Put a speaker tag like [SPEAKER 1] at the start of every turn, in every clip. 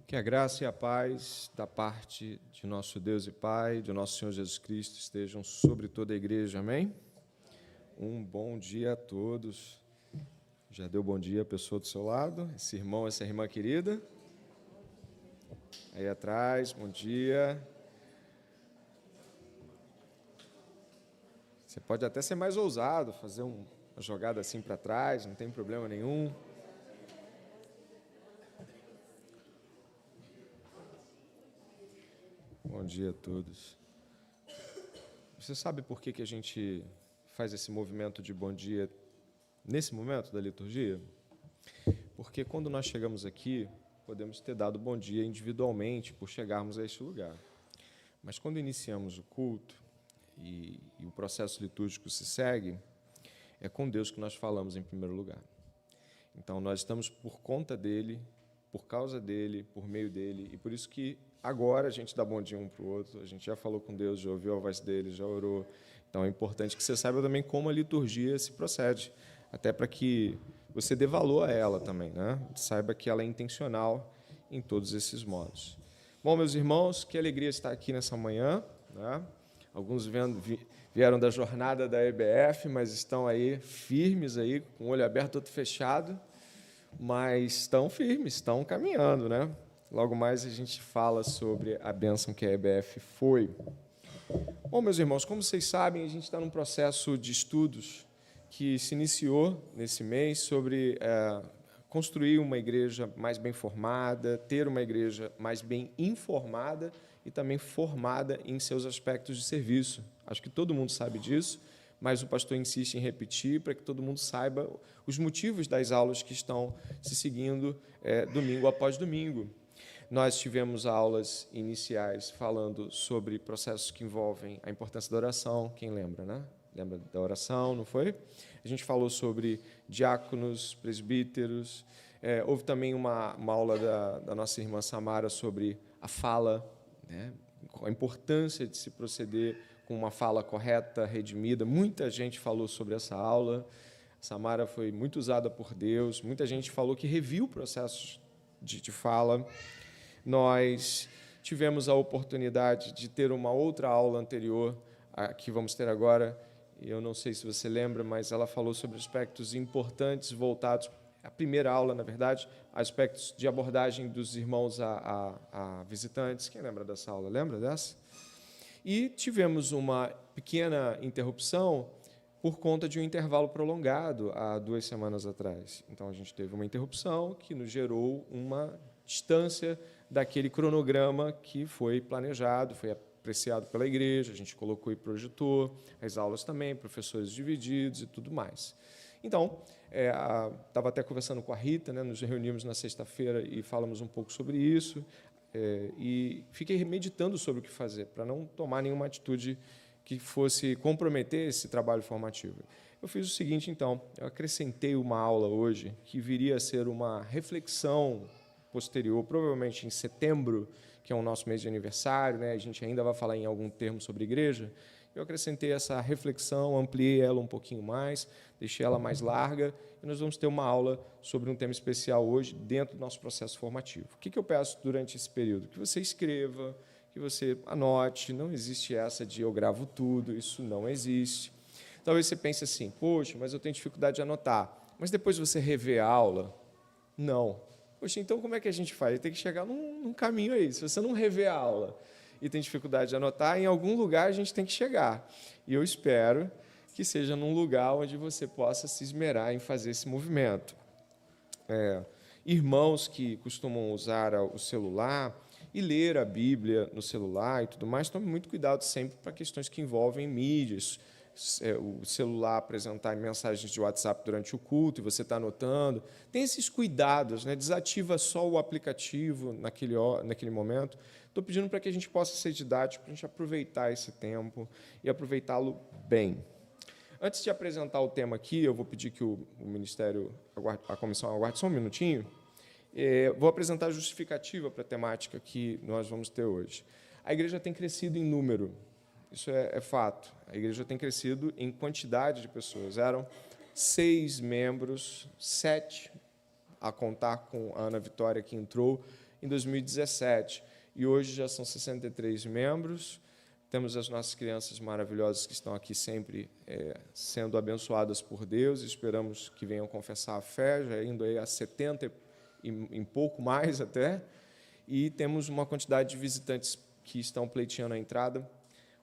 [SPEAKER 1] Que a graça e a paz da parte de nosso Deus e Pai, de nosso Senhor Jesus Cristo, estejam sobre toda a igreja, amém? Um bom dia a todos. Já deu bom dia à pessoa do seu lado, esse irmão, essa irmã querida? Aí atrás, bom dia. Você pode até ser mais ousado, fazer uma jogada assim para trás, não tem problema nenhum. Bom dia a todos. Você sabe por que a gente faz esse movimento de bom dia nesse momento da liturgia? Porque quando nós chegamos aqui, podemos ter dado bom dia individualmente por chegarmos a este lugar. Mas quando iniciamos o culto e o processo litúrgico se segue, é com Deus que nós falamos em primeiro lugar. Então, nós estamos por conta dele, por causa dele, por meio dele, e por isso que agora a gente dá bom dia um para o outro, a gente já falou com Deus, já ouviu a voz dele, já orou. Então, é importante que você saiba também como a liturgia se procede, até para que você dê valor a ela também, né? Saiba que ela é intencional em todos esses modos. Bom, meus irmãos, que alegria estar aqui nessa manhã, né? Alguns vieram da jornada da EBF, mas estão aí firmes, aí, com o olho aberto, outro fechado, mas estão firmes, estão caminhando, né? Logo mais a gente fala sobre a bênção que a EBF foi. Bom, meus irmãos, como vocês sabem, a gente está num processo de estudos que se iniciou nesse mês sobre construir uma igreja mais bem formada, ter uma igreja mais bem informada e também formada em seus aspectos de serviço. Acho que todo mundo sabe disso, mas o pastor insiste em repetir para que todo mundo saiba os motivos das aulas que estão se seguindo domingo após domingo. Nós tivemos aulas iniciais falando sobre processos que envolvem a importância da oração, quem lembra, né? Lembra da oração, não foi? A gente falou sobre diáconos, presbíteros, houve também uma aula da nossa irmã Samara sobre a fala, né? A importância de se proceder com uma fala correta, redimida. Muita gente falou sobre essa aula. A Samara foi muito usada por Deus. Muita gente falou que reviu processos de fala. Nós tivemos a oportunidade de ter uma outra aula anterior, a que vamos ter agora. Eu não sei se você lembra, mas ela falou sobre aspectos importantes voltados, a primeira aula, na verdade, aspectos de abordagem dos irmãos a visitantes. Quem lembra dessa aula? Lembra dessa? E tivemos uma pequena interrupção por conta de um intervalo prolongado há 2 semanas atrás. Então, a gente teve uma interrupção que nos gerou uma distância daquele cronograma que foi planejado, foi apreciado pela igreja, a gente colocou e projetou, as aulas também, professores divididos e tudo mais. Então, estava até conversando com a Rita, né, nos reunimos na sexta-feira e falamos um pouco sobre isso, e fiquei meditando sobre o que fazer, para não tomar nenhuma atitude que fosse comprometer esse trabalho formativo. Eu fiz o seguinte, então, eu acrescentei uma aula hoje que viria a ser uma reflexão posterior, provavelmente em setembro, que é o nosso mês de aniversário, né? A gente ainda vai falar em algum termo sobre igreja. Eu acrescentei essa reflexão, ampliei ela um pouquinho mais, deixei ela mais larga, e nós vamos ter uma aula sobre um tema especial hoje, dentro do nosso processo formativo. O que eu peço durante esse período? Que você escreva, que você anote, não existe essa de eu gravo tudo, isso não existe. Talvez você pense assim, poxa, mas eu tenho dificuldade de anotar. Mas depois você rever a aula? Não. Poxa, então como é que a gente faz? Tem que chegar num caminho aí. Se você não rever a aula e tem dificuldade de anotar, em algum lugar a gente tem que chegar. E eu espero que seja num lugar onde você possa se esmerar em fazer esse movimento. Irmãos que costumam usar o celular e ler a Bíblia no celular e tudo mais, tome muito cuidado sempre para questões que envolvem mídias, o celular apresentar mensagens de WhatsApp durante o culto e você está anotando. Tem esses cuidados, né? Desativa só o aplicativo naquele momento. Estou pedindo para que a gente possa ser didático, para a gente aproveitar esse tempo e aproveitá-lo bem. Antes de apresentar o tema aqui, eu vou pedir que o Ministério, a comissão aguarde só um minutinho. Vou apresentar a justificativa para a temática que nós vamos ter hoje. A igreja tem crescido em número, isso é fato. A igreja tem crescido em quantidade de pessoas. Eram 6 membros, 7, a contar com a Ana Vitória que entrou, em 2017, e hoje já são 63 membros. Temos as nossas crianças maravilhosas que estão aqui sempre sendo abençoadas por Deus, esperamos que venham confessar a fé, já indo aí a 70 e em pouco mais até, e temos uma quantidade de visitantes que estão pleiteando a entrada.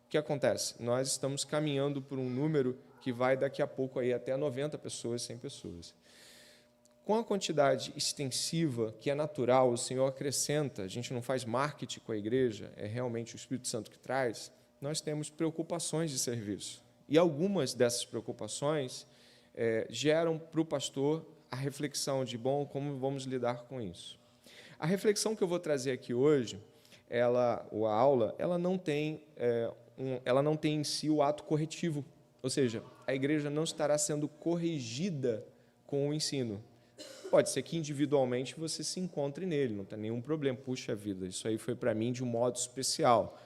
[SPEAKER 1] O que acontece? Nós estamos caminhando por um número que vai daqui a pouco aí até 90 pessoas, 100 pessoas. Com a quantidade extensiva, que é natural, o Senhor acrescenta, a gente não faz marketing com a igreja, é realmente o Espírito Santo que traz, nós temos preocupações de serviço. E algumas dessas preocupações geram para o pastor a reflexão de, bom, como vamos lidar com isso? A reflexão que eu vou trazer aqui hoje, a aula, ela não tem em si o ato corretivo, ou seja, a igreja não estará sendo corrigida com o ensino. Pode ser que individualmente você se encontre nele, não tem nenhum problema. Puxa vida, isso aí foi para mim de um modo especial.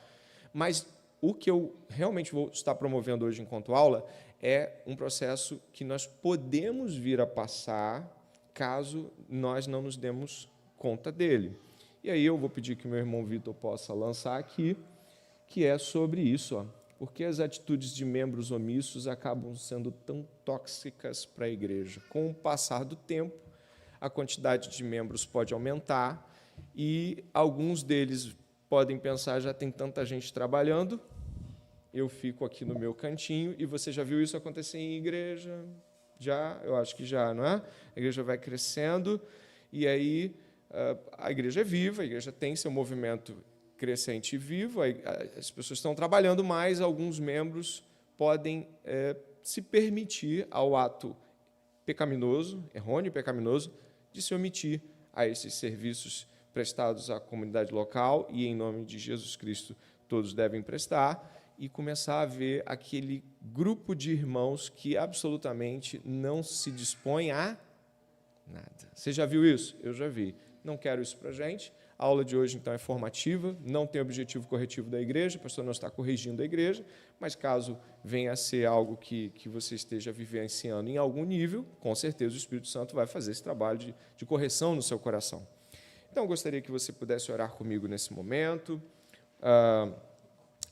[SPEAKER 1] Mas o que eu realmente vou estar promovendo hoje enquanto aula é um processo que nós podemos vir a passar caso nós não nos demos conta dele. E aí eu vou pedir que meu irmão Vitor possa lançar aqui, que é sobre isso, ó. Por que as atitudes de membros omissos acabam sendo tão tóxicas para a igreja? Com o passar do tempo, a quantidade de membros pode aumentar e alguns deles podem pensar, já tem tanta gente trabalhando, eu fico aqui no meu cantinho, e você já viu isso acontecer em igreja? Já? Eu acho que já, não é? A igreja vai crescendo, e aí a igreja é viva, a igreja tem seu movimento crescente e vivo, as pessoas estão trabalhando mais, alguns membros podem se permitir ao ato pecaminoso, errôneo e pecaminoso, de se omitir a esses serviços prestados à comunidade local, e em nome de Jesus Cristo todos devem prestar, e começar a ver aquele grupo de irmãos que absolutamente não se dispõe a nada. Você já viu isso? Eu já vi. Não quero isso para a gente. A aula de hoje, então, é formativa, não tem objetivo corretivo da igreja, o pastor não está corrigindo a igreja, mas caso venha a ser algo que você esteja vivenciando em algum nível, com certeza o Espírito Santo vai fazer esse trabalho de correção no seu coração. Então, eu gostaria que você pudesse orar comigo nesse momento.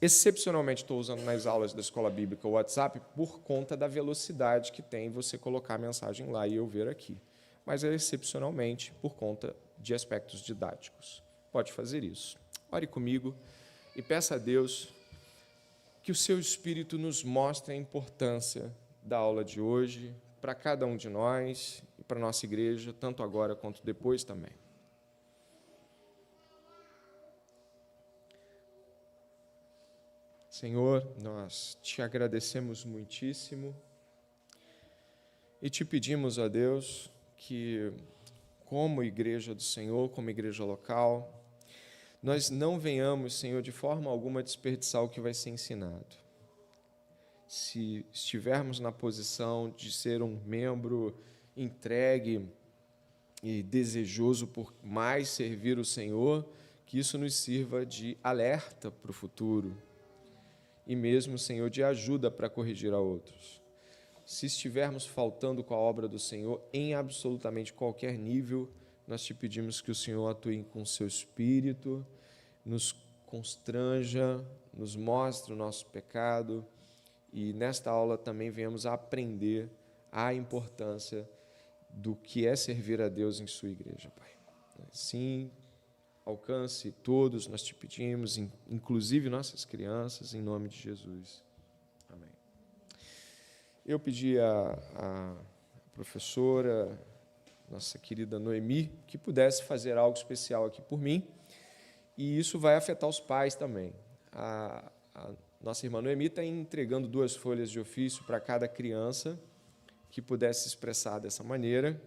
[SPEAKER 1] Excepcionalmente, estou usando nas aulas da Escola Bíblica o WhatsApp por conta da velocidade que tem você colocar a mensagem lá e eu ver aqui. Mas é excepcionalmente por conta de aspectos didáticos. Pode fazer isso. Ore comigo e peça a Deus que o seu Espírito nos mostre a importância da aula de hoje para cada um de nós e para a nossa igreja, tanto agora quanto depois também. Senhor, nós te agradecemos muitíssimo e te pedimos, ó Deus, que, como igreja do Senhor, como igreja local, nós não venhamos, Senhor, de forma alguma desperdiçar o que vai ser ensinado. Se estivermos na posição de ser um membro entregue e desejoso por mais servir o Senhor, que isso nos sirva de alerta para o futuro e mesmo, Senhor, de ajuda para corrigir a outros. Se estivermos faltando com a obra do Senhor em absolutamente qualquer nível, nós te pedimos que o Senhor atue com o seu Espírito, nos constranja, nos mostre o nosso pecado e nesta aula também venhamos a aprender a importância do que é servir a Deus em sua igreja, Pai. Sim, alcance todos, nós te pedimos, inclusive nossas crianças, em nome de Jesus. Amém. Eu pedi à professora, nossa querida Noemi, que pudesse fazer algo especial aqui por mim, e isso vai afetar os pais também. A nossa irmã Noemi está entregando 2 folhas de ofício para cada criança que pudesse se expressar dessa maneira,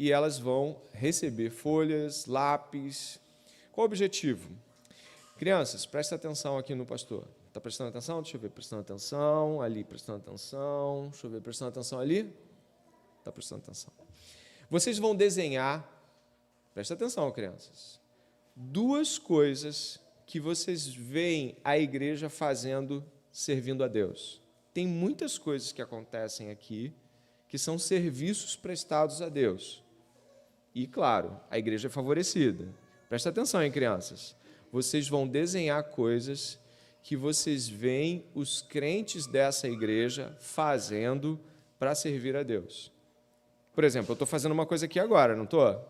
[SPEAKER 1] e elas vão receber folhas, lápis. Qual o objetivo? Crianças, prestem atenção aqui no pastor. Está prestando atenção? Deixa eu ver, prestando atenção. Ali, prestando atenção. Deixa eu ver, prestando atenção ali. Está prestando atenção. Vocês vão desenhar, presta atenção, crianças, 2 coisas que vocês veem a igreja fazendo, servindo a Deus. Tem muitas coisas que acontecem aqui que são serviços prestados a Deus. E, claro, a igreja é favorecida. Presta atenção, hein, crianças. Vocês vão desenhar coisas que vocês veem os crentes dessa igreja fazendo para servir a Deus. Por exemplo, eu estou fazendo uma coisa aqui agora, não estou?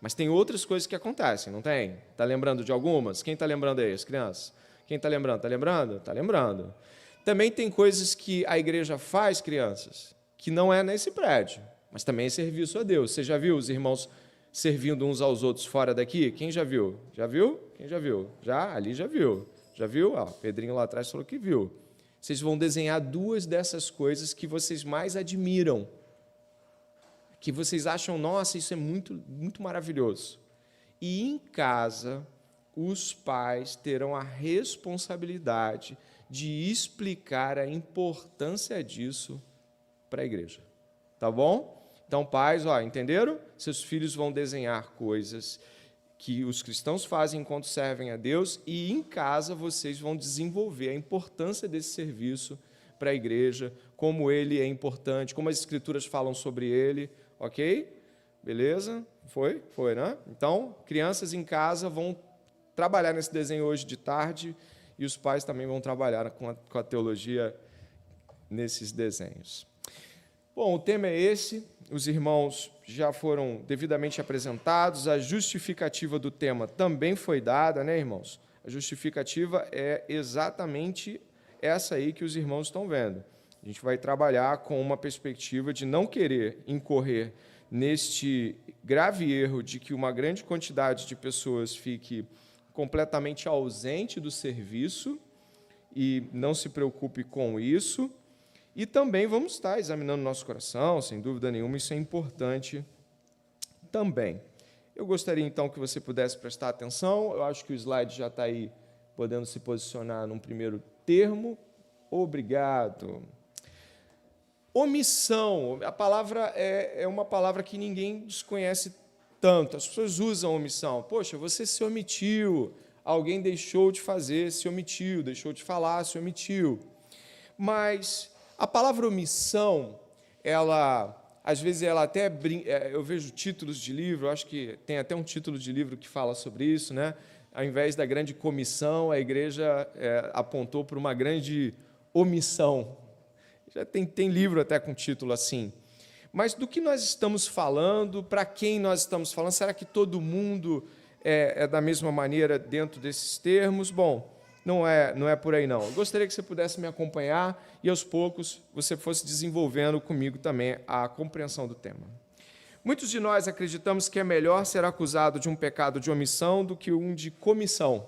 [SPEAKER 1] Mas tem outras coisas que acontecem, não tem? Está lembrando de algumas? Quem está lembrando aí, as crianças? Quem está lembrando? Está lembrando? Está lembrando. Também tem coisas que a igreja faz, crianças, que não é nesse prédio, mas também é serviço a Deus. Você já viu os irmãos servindo uns aos outros fora daqui? Quem já viu? Já viu? Quem já viu? Já? Ali já viu. Já viu? Ó, Pedrinho lá atrás falou que viu. Vocês vão desenhar duas dessas coisas que vocês mais admiram, que vocês acham, nossa, isso é muito, muito maravilhoso. E em casa, os pais terão a responsabilidade de explicar a importância disso para a igreja. Tá bom? Então, pais, ó, entenderam? Seus filhos vão desenhar coisas que os cristãos fazem enquanto servem a Deus, e em casa vocês vão desenvolver a importância desse serviço para a igreja, como ele é importante, como as Escrituras falam sobre ele, ok? Beleza? Foi? Foi, né? Então, crianças em casa vão trabalhar nesse desenho hoje de tarde, e os pais também vão trabalhar com a teologia nesses desenhos. Bom, o tema é esse, os irmãos já foram devidamente apresentados, a justificativa do tema também foi dada, né, irmãos? A justificativa é exatamente essa aí que os irmãos estão vendo. A gente vai trabalhar com uma perspectiva de não querer incorrer neste grave erro de que uma grande quantidade de pessoas fique completamente ausente do serviço e não se preocupe com isso. E também vamos estar examinando nosso coração, sem dúvida nenhuma, isso é importante também. Eu gostaria, então, que você pudesse prestar atenção. Eu acho que o slide já está aí, podendo se posicionar num primeiro termo. Obrigado. Omissão. A palavra é uma palavra que ninguém desconhece tanto. As pessoas usam omissão. Poxa, você se omitiu, alguém deixou de fazer, se omitiu, deixou de falar, se omitiu. Mas a palavra omissão, às vezes, ela até eu vejo títulos de livro, acho que tem até um título de livro que fala sobre isso, né? Ao invés da grande comissão, a igreja apontou para uma grande omissão. Já tem livro até com título assim. Mas do que nós estamos falando, para quem nós estamos falando? Será que todo mundo é da mesma maneira dentro desses termos? Bom, não é por aí, não. Eu gostaria que você pudesse me acompanhar e, aos poucos, você fosse desenvolvendo comigo também a compreensão do tema. Muitos de nós acreditamos que é melhor ser acusado de um pecado de omissão do que um de comissão.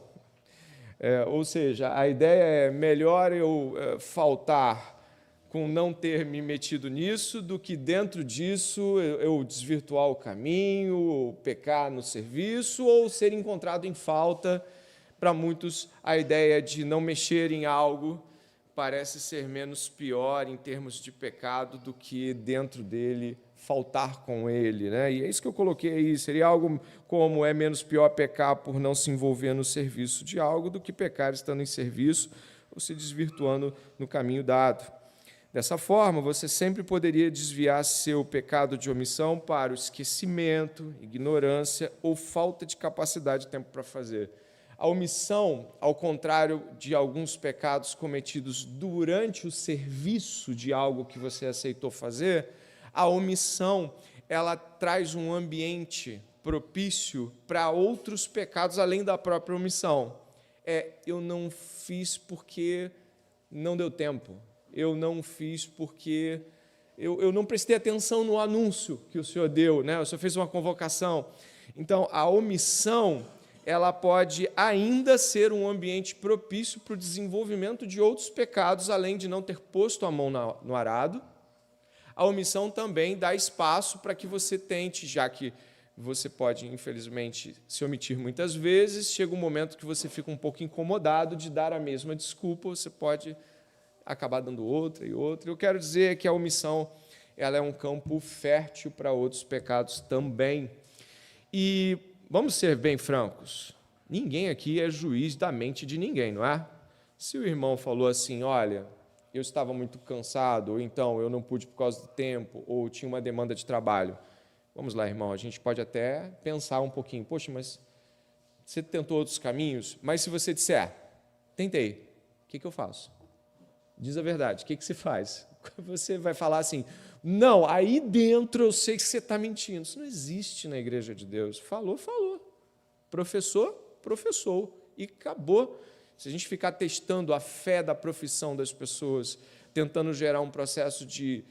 [SPEAKER 1] Ou seja, a ideia é melhor eu faltar com não ter me metido nisso do que dentro disso eu desvirtuar o caminho, ou pecar no serviço, ou ser encontrado em falta. Para muitos, a ideia de não mexer em algo parece ser menos pior em termos de pecado do que dentro dele faltar com ele, né? E é isso que eu coloquei aí. Seria algo como é menos pior pecar por não se envolver no serviço de algo do que pecar estando em serviço ou se desvirtuando no caminho dado. Dessa forma, você sempre poderia desviar seu pecado de omissão para o esquecimento, ignorância ou falta de capacidade de tempo para fazer. A omissão, ao contrário de alguns pecados cometidos durante o serviço de algo que você aceitou fazer, a omissão, ela traz um ambiente propício para outros pecados além da própria omissão. Eu não fiz porque não deu tempo. Eu não fiz porque eu não prestei atenção no anúncio que o senhor deu, né? O senhor fez uma convocação. Então, a omissão, ela pode ainda ser um ambiente propício para o desenvolvimento de outros pecados, além de não ter posto a mão no arado. A omissão também dá espaço para que você tente, já que você pode, infelizmente, se omitir muitas vezes, chega um momento que você fica um pouco incomodado de dar a mesma desculpa, você pode acabar dando outra e outra. Eu quero dizer que a omissão, ela é um campo fértil para outros pecados também. E vamos ser bem francos, ninguém aqui é juiz da mente de ninguém, não é? Se o irmão falou assim, olha, eu estava muito cansado, ou então eu não pude por causa do tempo, ou tinha uma demanda de trabalho, vamos lá, irmão, a gente pode até pensar um pouquinho, poxa, mas Você tentou outros caminhos, mas se você disser, tentei, o que eu faço? Diz a verdade, o que você faz? Você vai falar assim, não, aí dentro eu sei que você está mentindo. Isso não existe na igreja de Deus. Falou, falou. Professor, professou. E acabou. Se a gente ficar testando a fé da profissão das pessoas, tentando gerar um processo de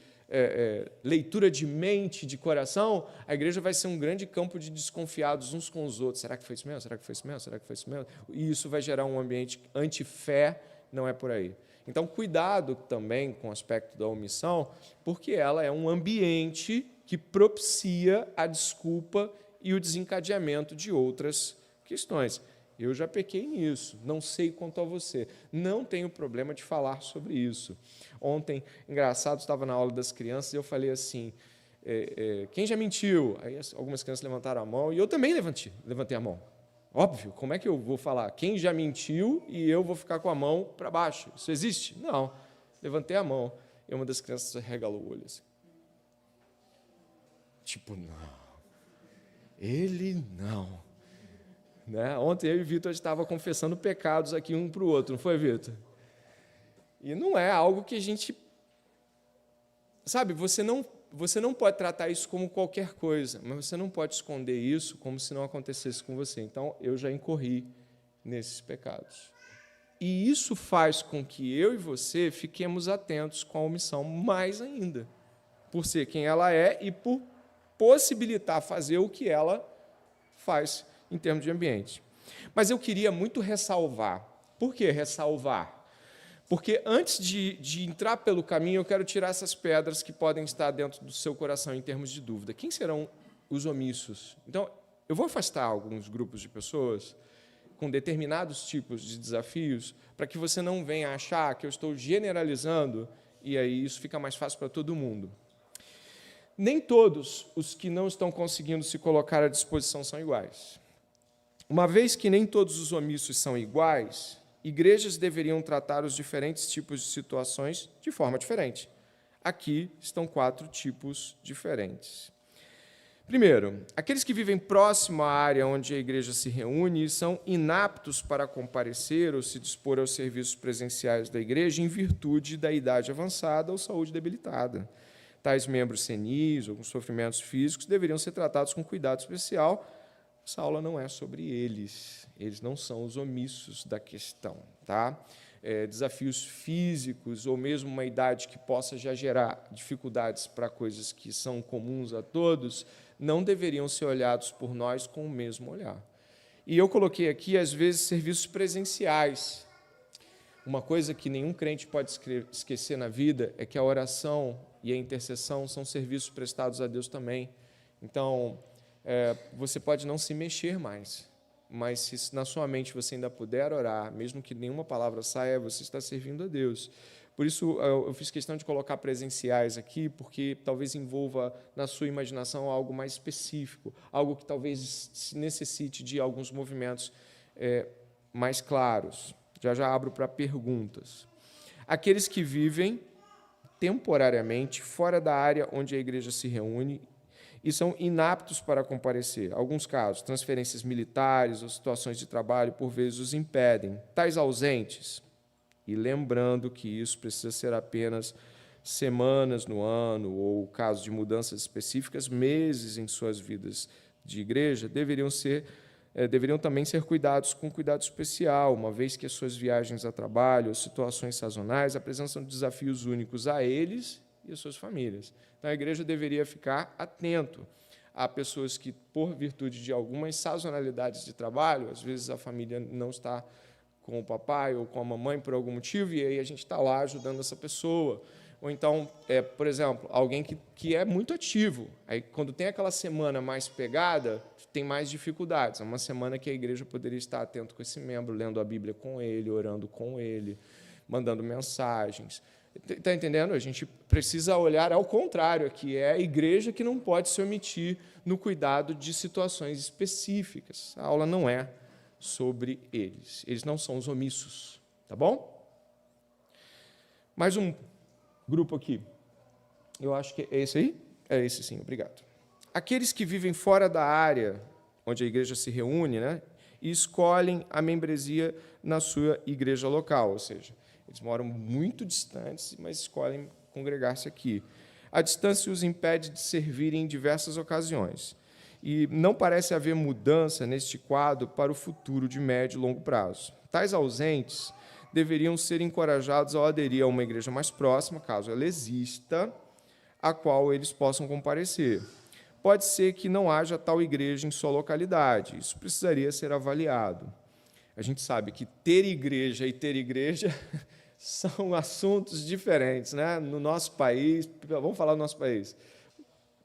[SPEAKER 1] leitura de mente, de coração, a igreja vai ser um grande campo de desconfiados uns com os outros. Será que foi isso mesmo? Será que foi isso mesmo? Será que foi isso mesmo? E isso vai gerar um ambiente anti-fé, não é por aí. Então, cuidado também com o aspecto da omissão, porque ela é um ambiente que propicia a desculpa e o desencadeamento de outras questões. Eu já pequei nisso, não sei quanto a você. Não tenho problema de falar sobre isso. Ontem, engraçado, estava na aula das crianças e eu falei assim, quem já mentiu? Aí algumas crianças levantaram a mão e eu também levantei a mão. Óbvio, como é que eu vou falar? Quem já mentiu e eu vou ficar com a mão para baixo? Isso existe? Não. Levantei a mão e uma das crianças regalou o olho assim. Tipo, não. Ele não. Né? Ontem eu e o Vitor estavam confessando pecados aqui um para o outro, não foi, Vitor? E não é algo que a gente... Sabe, você não pode tratar isso como qualquer coisa, mas você não pode esconder isso como se não acontecesse com você. Então, eu já incorri nesses pecados. E isso faz com que eu e você fiquemos atentos com a omissão mais ainda, por ser quem ela é e por possibilitar fazer o que ela faz em termos de ambiente. Mas eu queria muito ressalvar. Por que ressalvar? Porque antes de entrar pelo caminho, eu quero tirar essas pedras que podem estar dentro do seu coração em termos de dúvida. Quem serão os omissos? Então, eu vou afastar alguns grupos de pessoas com determinados tipos de desafios para que você não venha achar que eu estou generalizando e aí isso fica mais fácil para todo mundo. Nem todos os que não estão conseguindo se colocar à disposição são iguais. Uma vez que nem todos os omissos são iguais, igrejas deveriam tratar os diferentes tipos de situações de forma diferente. Aqui estão 4 tipos diferentes. Primeiro, aqueles que vivem próximo à área onde a igreja se reúne são inaptos para comparecer ou se dispor aos serviços presenciais da igreja em virtude da idade avançada ou saúde debilitada. Tais membros senis ou com sofrimentos físicos deveriam ser tratados com cuidado especial. Essa aula não é sobre eles. Eles não são os omissos da questão. Tá? Desafios físicos ou mesmo uma idade que possa já gerar dificuldades para coisas que são comuns a todos, não deveriam ser olhados por nós com o mesmo olhar. E eu coloquei aqui, às vezes, serviços presenciais. Uma coisa que nenhum crente pode esquecer na vida é que a oração e a intercessão são serviços prestados a Deus também. Então, você pode não se mexer mais, mas se na sua mente você ainda puder orar, mesmo que nenhuma palavra saia, você está servindo a Deus. Por isso, eu fiz questão de colocar presenciais aqui, porque talvez envolva na sua imaginação algo mais específico, algo que talvez necessite de alguns movimentos mais claros. Já abro para perguntas. Aqueles que vivem temporariamente fora da área onde a igreja se reúne e são inaptos para comparecer. Alguns casos, transferências militares ou situações de trabalho, por vezes, os impedem. Tais ausentes, e lembrando que isso precisa ser apenas semanas no ano, ou, caso de mudanças específicas, meses em suas vidas de igreja, deveriam também ser cuidados com cuidado especial, uma vez que as suas viagens a trabalho ou situações sazonais apresentam desafios únicos a eles e às suas famílias. Então, a igreja deveria ficar atento a pessoas que, por virtude de algumas sazonalidades de trabalho, às vezes a família não está com o papai ou com a mamãe por algum motivo, e aí a gente está lá ajudando essa pessoa. Ou então, por exemplo, alguém que é muito ativo. Aí, quando tem aquela semana mais pegada, tem mais dificuldades. É uma semana que a igreja poderia estar atento com esse membro, lendo a Bíblia com ele, orando com ele, mandando mensagens. Está entendendo? A gente precisa olhar ao contrário aqui. É a igreja que não pode se omitir no cuidado de situações específicas. A aula não é sobre eles. Eles não são os omissos. Tá bom? Mais um grupo aqui. Eu acho que é esse aí? É esse sim, obrigado. Aqueles que vivem fora da área onde a igreja se reúne, né, e escolhem a membresia na sua igreja local, ou seja, eles moram muito distantes, mas escolhem congregar-se aqui. A distância os impede de servir em diversas ocasiões, e não parece haver mudança neste quadro para o futuro de médio e longo prazo. Tais ausentes deveriam ser encorajados a aderir a uma igreja mais próxima, caso ela exista, a qual eles possam comparecer. Pode ser que não haja tal igreja em sua localidade. Isso precisaria ser avaliado. A gente sabe que ter igreja e ter igreja são assuntos diferentes, né? No nosso país, vamos falar do nosso país,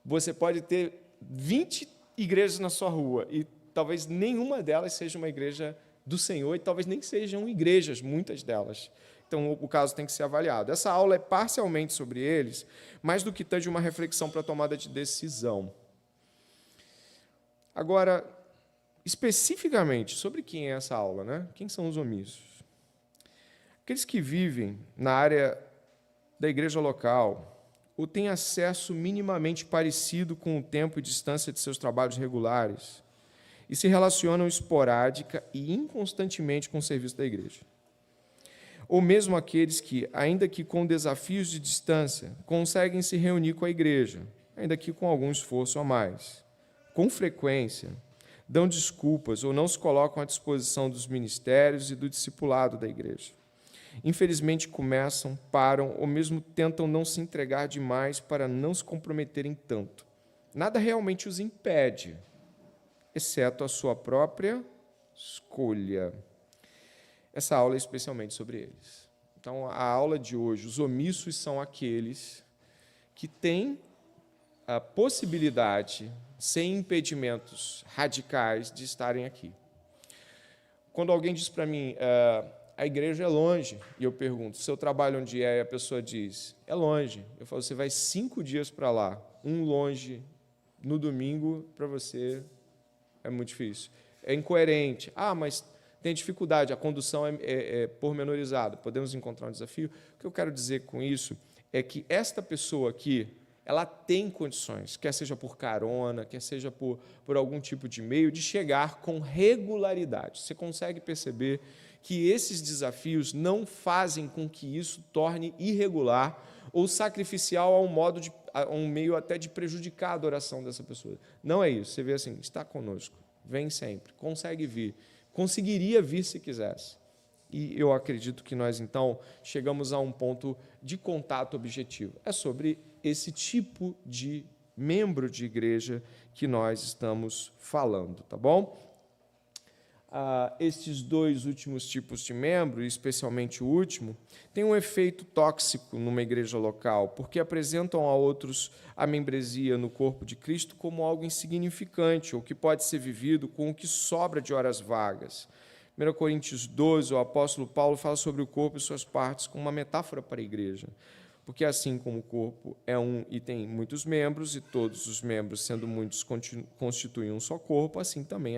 [SPEAKER 1] você pode ter 20 igrejas na sua rua e talvez nenhuma delas seja uma igreja do Senhor e talvez nem sejam igrejas, muitas delas. Então, o caso tem que ser avaliado. Essa aula é parcialmente sobre eles, mais do que tanto uma reflexão para a tomada de decisão. Agora, especificamente, sobre quem é essa aula, né? Quem são os omissos? Aqueles que vivem na área da igreja local ou têm acesso minimamente parecido com o tempo e distância de seus trabalhos regulares e se relacionam esporádica e inconstantemente com o serviço da igreja. Ou mesmo aqueles que, ainda que com desafios de distância, conseguem se reunir com a igreja, ainda que com algum esforço a mais. Com frequência, dão desculpas ou não se colocam à disposição dos ministérios e do discipulado da igreja. Infelizmente, começam, param ou mesmo tentam não se entregar demais para não se comprometerem tanto. Nada realmente os impede, exceto a sua própria escolha. Essa aula é especialmente sobre eles. Então, a aula de hoje, os omissos são aqueles que têm a possibilidade, sem impedimentos radicais, de estarem aqui. Quando alguém diz para mim, a igreja é longe, e eu pergunto, seu trabalho onde é? E a pessoa diz, é longe. Eu falo, você vai 5 dias para lá, um longe, no domingo, para você é muito difícil. É incoerente. Mas tem dificuldade, a condução é pormenorizada, podemos encontrar um desafio. O que eu quero dizer com isso é que esta pessoa aqui, ela tem condições, quer seja por carona, quer seja por algum tipo de meio, de chegar com regularidade. Você consegue perceber que esses desafios não fazem com que isso torne irregular ou sacrificial a um meio até de prejudicar a adoração dessa pessoa. Não é isso. Você vê assim, está conosco, vem sempre, consegue vir, conseguiria vir se quisesse. E eu acredito que nós, então, chegamos a um ponto de contato objetivo. É sobre esse tipo de membro de igreja que nós estamos falando, tá bom? Estes 2 últimos tipos de membro, especialmente o último, têm um efeito tóxico numa igreja local, porque apresentam a outros a membresia no corpo de Cristo como algo insignificante, ou que pode ser vivido com o que sobra de horas vagas. 1 Coríntios 12, o apóstolo Paulo fala sobre o corpo e suas partes como uma metáfora para a igreja, porque assim como o corpo é um e tem muitos membros, e todos os membros, sendo muitos, constituem um só corpo, assim também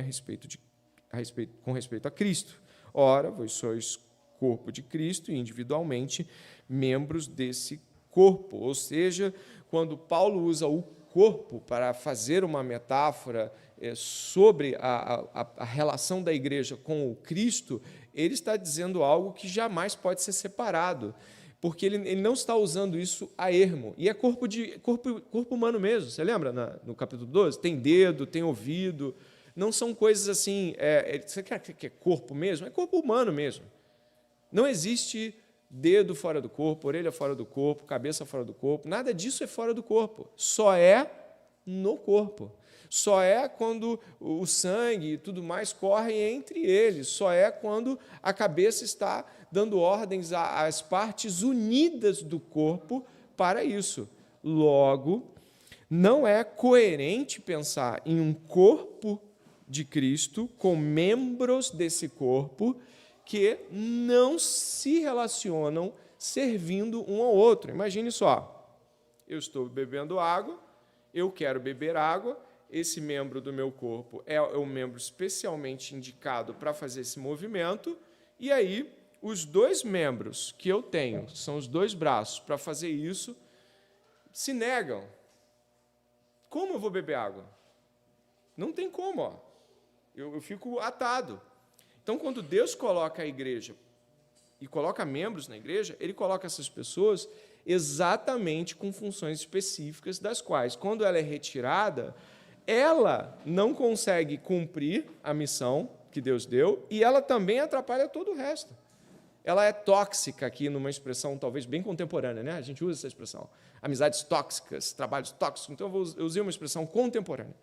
[SPEAKER 1] com respeito a Cristo. Ora, vós sois corpo de Cristo e individualmente membros desse corpo. Ou seja, quando Paulo usa o corpo para fazer uma metáfora sobre a relação da igreja com o Cristo, ele está dizendo algo que jamais pode ser separado, porque ele não está usando isso a ermo. E é corpo humano mesmo. Você lembra no capítulo 12? Tem dedo, tem ouvido. Não são coisas assim... você quer que é corpo mesmo? É corpo humano mesmo. Não existe dedo fora do corpo, orelha fora do corpo, cabeça fora do corpo. Nada disso é fora do corpo. Só é no corpo. Só é quando o sangue e tudo mais corre entre eles. Só é quando a cabeça está dando ordens às partes unidas do corpo para isso. Logo, não é coerente pensar em um corpo de Cristo com membros desse corpo que não se relacionam servindo um ao outro. Imagine só, eu estou bebendo água, eu quero beber água, esse membro do meu corpo é um membro especialmente indicado para fazer esse movimento, e aí os 2 membros que eu tenho, são os 2 braços para fazer isso, se negam. Como eu vou beber água? Não tem como, ó. Eu fico atado. Então, quando Deus coloca a igreja e coloca membros na igreja, ele coloca essas pessoas exatamente com funções específicas, das quais, quando ela é retirada, ela não consegue cumprir a missão que Deus deu e ela também atrapalha todo o resto. Ela é tóxica aqui, numa expressão talvez bem contemporânea, né? A gente usa essa expressão. Amizades tóxicas, trabalhos tóxicos. Então, eu usei uma expressão contemporânea.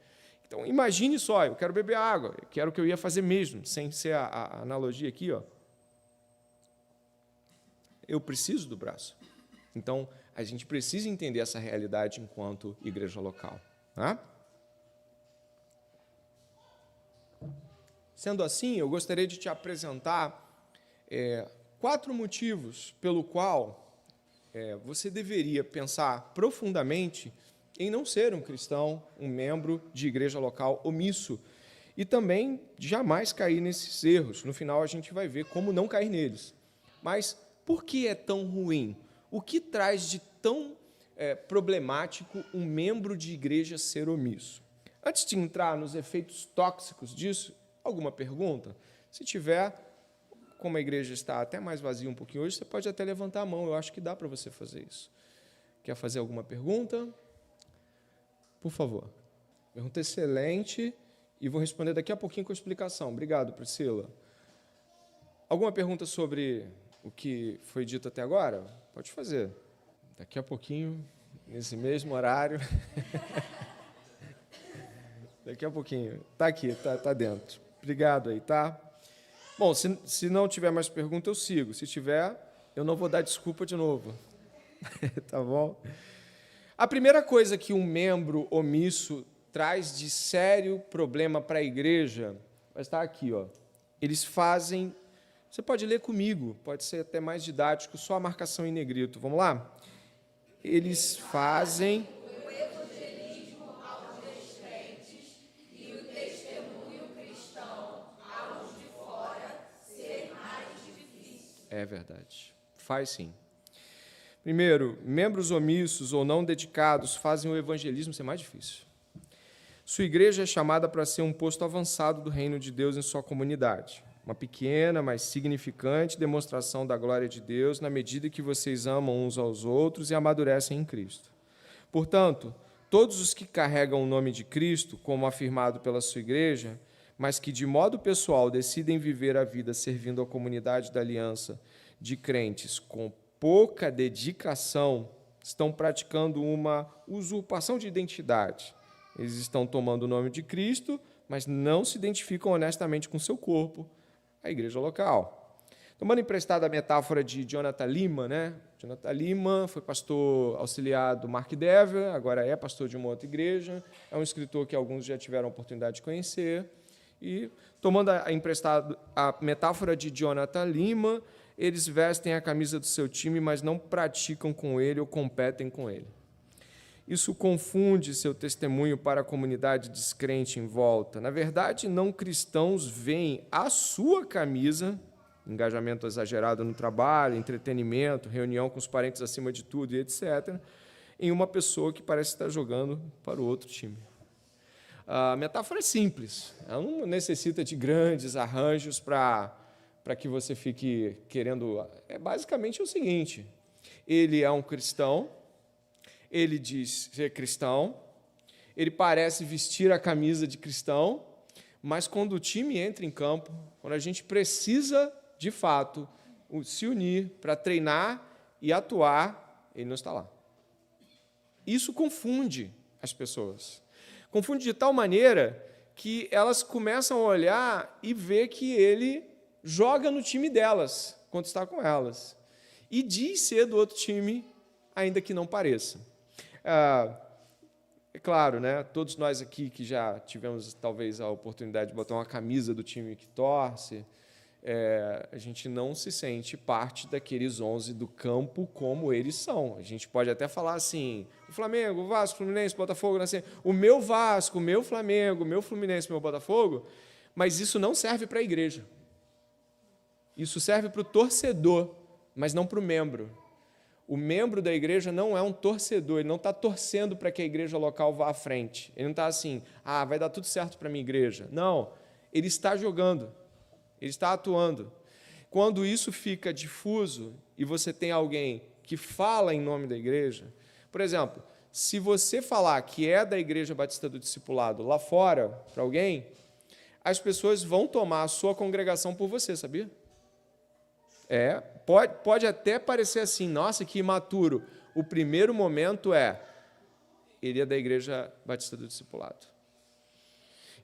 [SPEAKER 1] Então, imagine só, eu quero beber água, que era o que eu ia fazer mesmo, sem ser a analogia aqui, ó. Eu preciso do braço. Então, a gente precisa entender essa realidade enquanto igreja local. Tá? Sendo assim, eu gostaria de te apresentar 4 motivos pelo qual você deveria pensar profundamente em não ser um cristão, um membro de igreja local omisso, e também jamais cair nesses erros. No final, a gente vai ver como não cair neles. Mas por que é tão ruim? O que traz de tão problemático um membro de igreja ser omisso? Antes de entrar nos efeitos tóxicos disso, alguma pergunta? Se tiver, como a igreja está até mais vazia um pouquinho hoje, você pode até levantar a mão, eu acho que dá para você fazer isso. Quer fazer alguma pergunta? Por favor. Pergunta excelente, e vou responder daqui a pouquinho com a explicação. Obrigado, Priscila. Alguma pergunta sobre o que foi dito até agora? Pode fazer. Daqui a pouquinho, nesse mesmo horário. Daqui a pouquinho. Está aqui, tá dentro. Obrigado aí, tá? Bom, se não tiver mais pergunta, eu sigo. Se tiver, eu não vou dar desculpa de novo. Tá bom? A primeira coisa que um membro omisso traz de sério problema para a igreja, vai estar aqui, ó. Eles fazem, você pode ler comigo, pode ser até mais didático, só a marcação em negrito. Vamos lá? Eles fazem o evangelismo aos descrentes e o testemunho cristão aos de fora ser mais difícil. É verdade. Faz sim. Primeiro, membros omissos ou não dedicados fazem o evangelismo ser mais difícil. Sua igreja é chamada para ser um posto avançado do reino de Deus em sua comunidade. Uma pequena, mas significante demonstração da glória de Deus na medida que vocês amam uns aos outros e amadurecem em Cristo. Portanto, todos os que carregam o nome de Cristo, como afirmado pela sua igreja, mas que de modo pessoal decidem viver a vida servindo a comunidade da aliança de crentes com pouca dedicação, estão praticando uma usurpação de identidade. Eles estão tomando o nome de Cristo, mas não se identificam honestamente com seu corpo, a igreja local. Tomando emprestada a metáfora de Jonathan Lima, né? Jonathan Lima foi pastor auxiliar do Mark Dever, agora é pastor de uma outra igreja, é um escritor que alguns já tiveram a oportunidade de conhecer, e tomando emprestada a metáfora de Jonathan Lima, eles vestem a camisa do seu time, mas não praticam com ele ou competem com ele. Isso confunde seu testemunho para a comunidade descrente em volta. Na verdade, não cristãos veem a sua camisa, engajamento exagerado no trabalho, entretenimento, reunião com os parentes acima de tudo, e etc., em uma pessoa que parece estar jogando para o outro time. A metáfora é simples, ela não necessita de grandes arranjos para que você fique querendo... É basicamente o seguinte, ele é um cristão, ele diz ser cristão, ele parece vestir a camisa de cristão, mas quando o time entra em campo, quando a gente precisa, de fato, se unir para treinar e atuar, ele não está lá. Isso confunde as pessoas. Confunde de tal maneira que elas começam a olhar e ver que ele joga no time delas, quando está com elas. E diz ser do outro time, ainda que não pareça. É claro, né? Todos nós aqui que já tivemos, talvez, a oportunidade de botar uma camisa do time que torce, a gente não se sente parte daqueles 11 do campo como eles são. A gente pode até falar assim, o Flamengo, o Vasco, o Fluminense, o Botafogo, assim, o meu Vasco, o meu Flamengo, o meu Fluminense, o meu Botafogo, mas isso não serve para a igreja. Isso serve para o torcedor, mas não para o membro. O membro da igreja não é um torcedor, ele não está torcendo para que a igreja local vá à frente. Ele não está assim, vai dar tudo certo para a minha igreja. Não, ele está jogando. Ele está atuando. Quando isso fica difuso e você tem alguém que fala em nome da igreja, por exemplo, se você falar que é da Igreja Batista do Discipulado lá fora para alguém, as pessoas vão tomar a sua congregação por você, sabia? Pode até parecer assim, nossa, que imaturo. O primeiro momento ele é da Igreja Batista do Discipulado.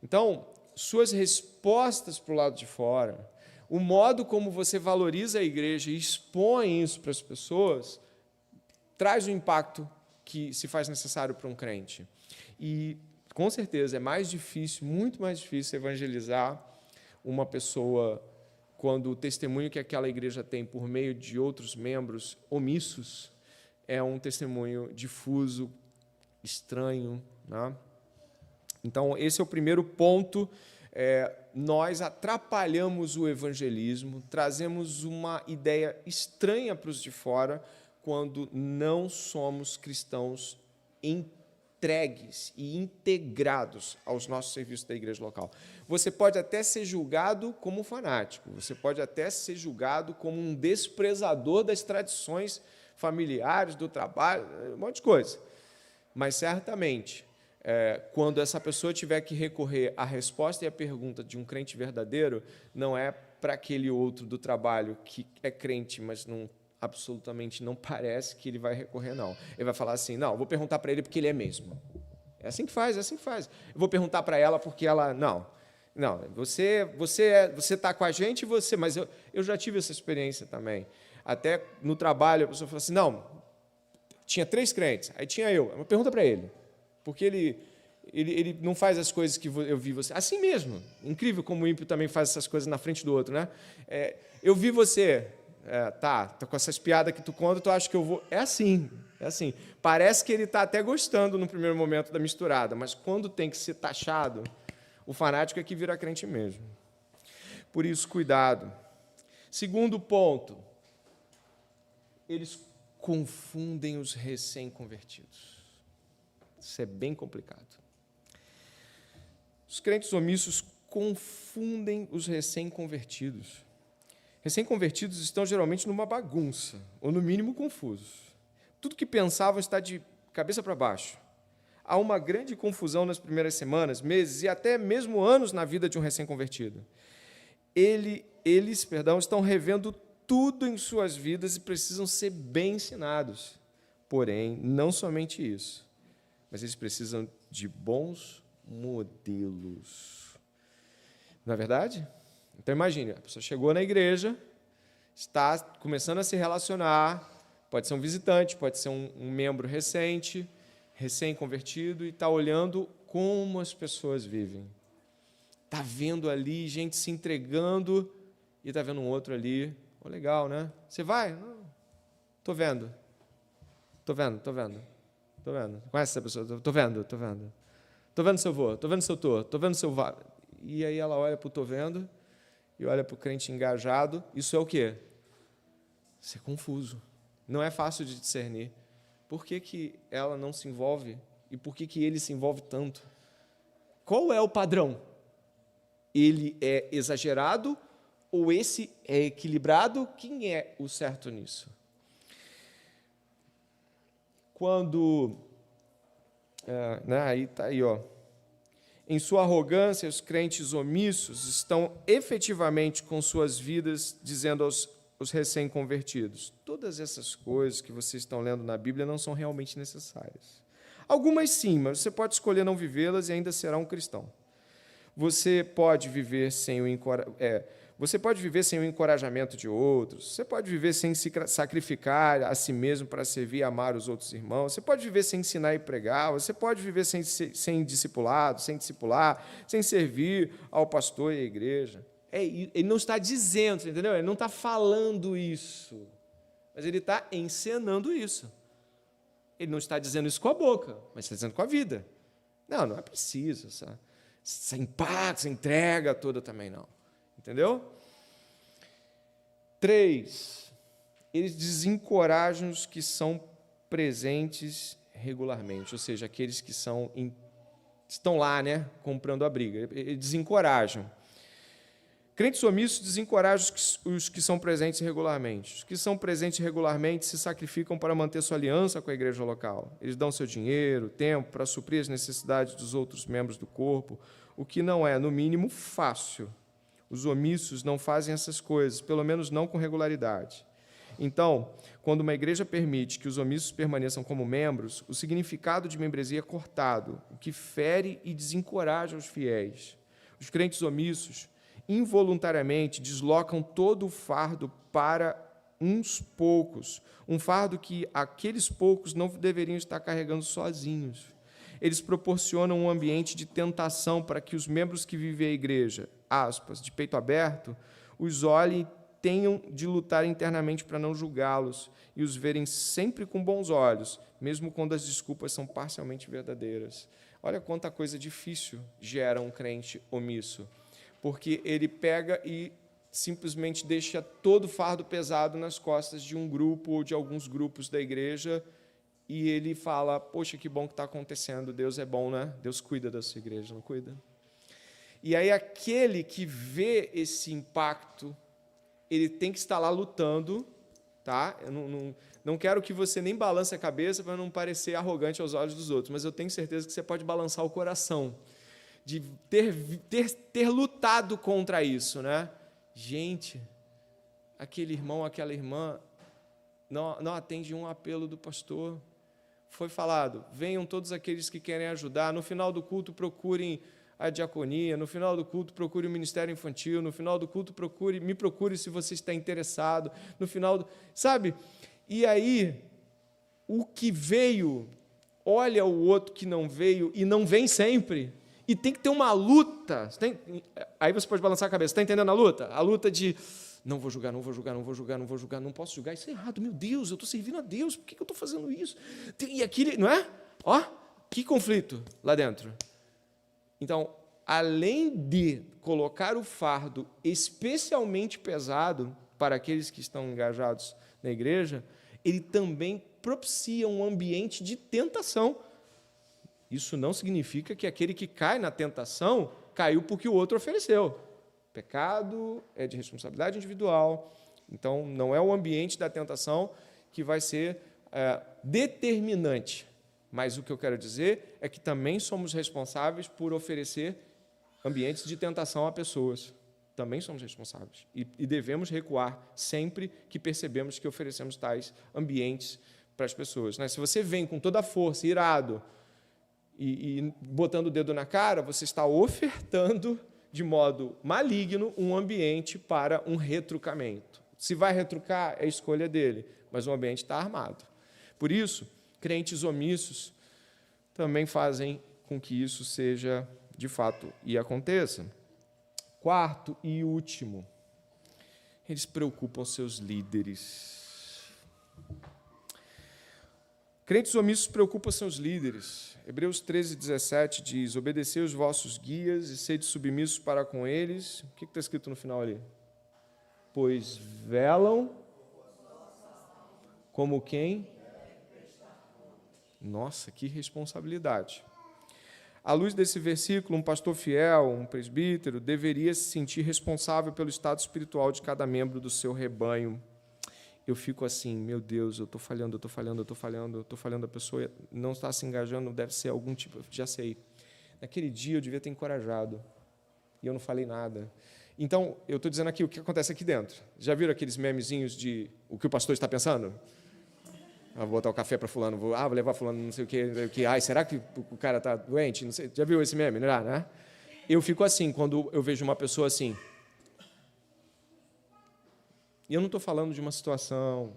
[SPEAKER 1] Então, suas respostas para o lado de fora, o modo como você valoriza a igreja e expõe isso para as pessoas, traz o impacto que se faz necessário para um crente. E, com certeza, é mais difícil, muito mais difícil evangelizar uma pessoa quando o testemunho que aquela igreja tem por meio de outros membros omissos é um testemunho difuso, estranho, né? Então, esse é o primeiro ponto. Nós atrapalhamos o evangelismo, trazemos uma ideia estranha para os de fora quando não somos cristãos entregues e integrados aos nossos serviços da igreja local. Você pode até ser julgado como fanático, você pode até ser julgado como um desprezador das tradições familiares, do trabalho, um monte de coisa. Mas, certamente, quando essa pessoa tiver que recorrer à resposta e à pergunta de um crente verdadeiro, não é para aquele outro do trabalho que é crente, mas absolutamente não parece que ele vai recorrer, não. Ele vai falar assim, não, vou perguntar para ele porque ele é mesmo. É assim que faz, é assim que faz. Eu vou perguntar para ela porque ela... Não, você está com a gente, mas eu já tive essa experiência também. Até no trabalho, a pessoa fala assim, não, tinha 3 crentes, aí tinha eu. Uma pergunta para ele, porque ele não faz as coisas que eu vi você. Assim mesmo, incrível como o ímpio também faz essas coisas na frente do outro, né? Eu vi você... tá com essas piadas que tu conta, tu acha que eu vou... É assim. Parece que ele está até gostando no primeiro momento da misturada, mas quando tem que ser taxado, o fanático é que vira crente mesmo. Por isso, cuidado. Segundo ponto, eles confundem os recém-convertidos. Isso é bem complicado. Os crentes omissos confundem os recém-convertidos. Recém-convertidos estão geralmente numa bagunça, ou no mínimo confusos. Tudo que pensavam está de cabeça para baixo. Há uma grande confusão nas primeiras semanas, meses e até mesmo anos na vida de um recém-convertido. Eles estão revendo tudo em suas vidas e precisam ser bem ensinados. Porém, não somente isso, mas eles precisam de bons modelos. Não é verdade? Então, imagine, a pessoa chegou na igreja, está começando a se relacionar, pode ser um visitante, pode ser um membro recém-convertido, e está olhando como as pessoas vivem. Está vendo ali gente se entregando e está vendo um outro ali. Oh, legal, né? Você vai? Estou vendo. Conhece essa pessoa? Estou vendo. Estou vendo se eu vou, estou vendo se eu estou vendo se eu vou. E aí ela olha para o estou vendo e olha para o crente engajado. Isso é o quê? Isso é confuso. Não é fácil de discernir. Por que ela não se envolve e por que ele se envolve tanto? Qual é o padrão? Ele é exagerado ou esse é equilibrado? Quem é o certo nisso? Quando... aí está aí, ó. Em sua arrogância, os crentes omissos estão efetivamente com suas vidas dizendo aos recém-convertidos: todas essas coisas que vocês estão lendo na Bíblia não são realmente necessárias. Algumas sim, mas você pode escolher não vivê-las e ainda será um cristão. Você pode viver sem o encorajamento de outros, você pode viver sem se sacrificar a si mesmo para servir e amar os outros irmãos, você pode viver sem ensinar e pregar, você pode viver sem discipulado, sem discipular, sem servir ao pastor e à igreja. Ele não está dizendo, entendeu? Ele não está falando isso, mas ele está encenando isso. Ele não está dizendo isso com a boca, mas está dizendo com a vida. Não é preciso essa empate, essa entrega toda também não. Entendeu? 3, eles desencorajam os que são presentes regularmente, ou seja, aqueles que estão lá, né, comprando a briga. Eles desencorajam. Crentes omissos desencorajam os que são presentes regularmente. Os que são presentes regularmente se sacrificam para manter sua aliança com a igreja local. Eles dão seu dinheiro, tempo para suprir as necessidades dos outros membros do corpo, o que não é, no mínimo, fácil. Os omissos não fazem essas coisas, pelo menos não com regularidade. Então, quando uma igreja permite que os omissos permaneçam como membros, o significado de membresia é cortado, o que fere e desencoraja os fiéis. Os crentes omissos involuntariamente deslocam todo o fardo para uns poucos, um fardo que aqueles poucos não deveriam estar carregando sozinhos. Eles proporcionam um ambiente de tentação para que os membros que vivem a igreja, aspas, de peito aberto, os olhem e tenham de lutar internamente para não julgá-los e os verem sempre com bons olhos, mesmo quando as desculpas são parcialmente verdadeiras. Olha quanta coisa difícil gera um crente omisso, porque ele pega e simplesmente deixa todo o fardo pesado nas costas de um grupo ou de alguns grupos da igreja e ele fala, poxa, que bom que está acontecendo, Deus é bom, né? Deus cuida da sua igreja, não cuida? E aí aquele que vê esse impacto, ele tem que estar lá lutando, tá? Eu não quero que você nem balance a cabeça para não parecer arrogante aos olhos dos outros, mas eu tenho certeza que você pode balançar o coração, de ter lutado contra isso, né? Gente, aquele irmão, aquela irmã não atende um apelo do pastor. Foi falado, venham todos aqueles que querem ajudar, no final do culto procurem a diaconia, no final do culto procure o ministério infantil, no final do culto me procure se você está interessado, no final, sabe? E aí, o que veio, olha o outro que não veio e não vem sempre. E tem que ter uma luta. Aí você pode balançar a cabeça. Está entendendo a luta? A luta de não vou julgar, não vou julgar, não vou julgar, não vou julgar, não posso julgar. Isso é errado, meu Deus, eu estou servindo a Deus. Por que eu estou fazendo isso? E aquele, não é? Ó, que conflito lá dentro. Então, além de colocar o fardo especialmente pesado para aqueles que estão engajados na igreja, ele também propicia um ambiente de tentação. Isso não significa que aquele que cai na tentação caiu porque o outro ofereceu. Pecado é de responsabilidade individual, então não é o ambiente da tentação que vai ser determinante. Mas o que eu quero dizer é que também somos responsáveis por oferecer ambientes de tentação a pessoas. Também somos responsáveis. E devemos recuar sempre que percebemos que oferecemos tais ambientes para as pessoas. Se você vem com toda a força, irado, e botando o dedo na cara, você está ofertando de modo maligno um ambiente para um retrucamento. Se vai retrucar, é a escolha dele, mas o ambiente está armado. Por isso, crentes omissos também fazem com que isso seja de fato e aconteça. Quarto e último, eles preocupam seus líderes. Crentes omissos preocupam seus líderes. Hebreus 13:17 diz, obedecei os vossos guias e sede submissos para com eles. O que está escrito no final ali? Pois velam como quem? Nossa, que responsabilidade. À luz desse versículo, um pastor fiel, um presbítero, deveria se sentir responsável pelo estado espiritual de cada membro do seu rebanho. Eu fico assim, meu Deus, eu estou falhando, a pessoa não está se engajando, deve ser algum tipo, já sei. Naquele dia eu devia ter encorajado, e eu não falei nada. Então, eu estou dizendo aqui o que acontece aqui dentro. Já viram aqueles memezinhos de o que o pastor está pensando? Vou botar o café para fulano, vou levar fulano, não sei o que. Ai, será que o cara está doente? Não sei. Já viu esse meme? Não, né? Eu fico assim, quando eu vejo uma pessoa assim. E eu não estou falando de uma situação...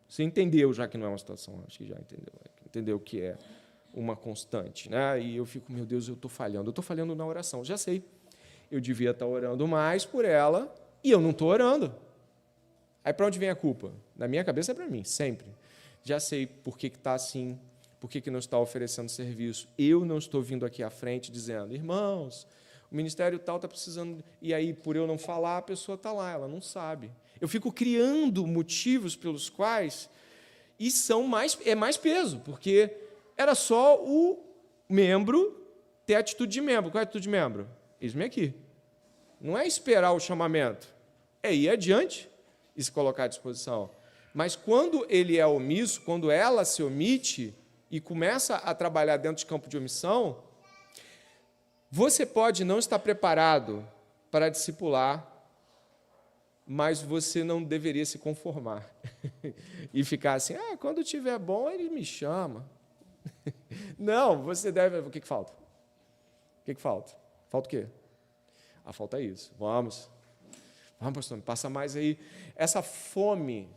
[SPEAKER 1] Você entendeu já que não é uma situação, acho que já entendeu. Entendeu que é uma constante, né? E eu fico, meu Deus, eu estou falhando na oração. Já sei, eu devia estar orando mais por ela e eu não estou orando. Aí para onde vem a culpa? Na minha cabeça é para mim, sempre. Já sei por que está assim, por que não está oferecendo serviço. Eu não estou vindo aqui à frente dizendo, irmãos, o ministério tal está precisando... E aí, por eu não falar, a pessoa está lá, ela não sabe. Eu fico criando motivos pelos quais... E é mais peso, porque era só o membro ter atitude de membro. Qual é a atitude de membro? Eis-me aqui. não é esperar o chamamento, é ir adiante e se colocar à disposição. Mas quando ele é omisso, quando ela se omite e começa a trabalhar dentro de campo de omissão, você pode não estar preparado para discipular, mas você não deveria se conformar e ficar assim, quando tiver bom, ele me chama. Não, você deve... O que falta? O que falta? Falta o quê? Falta isso. Vamos, pastor, me passa mais aí. Essa fome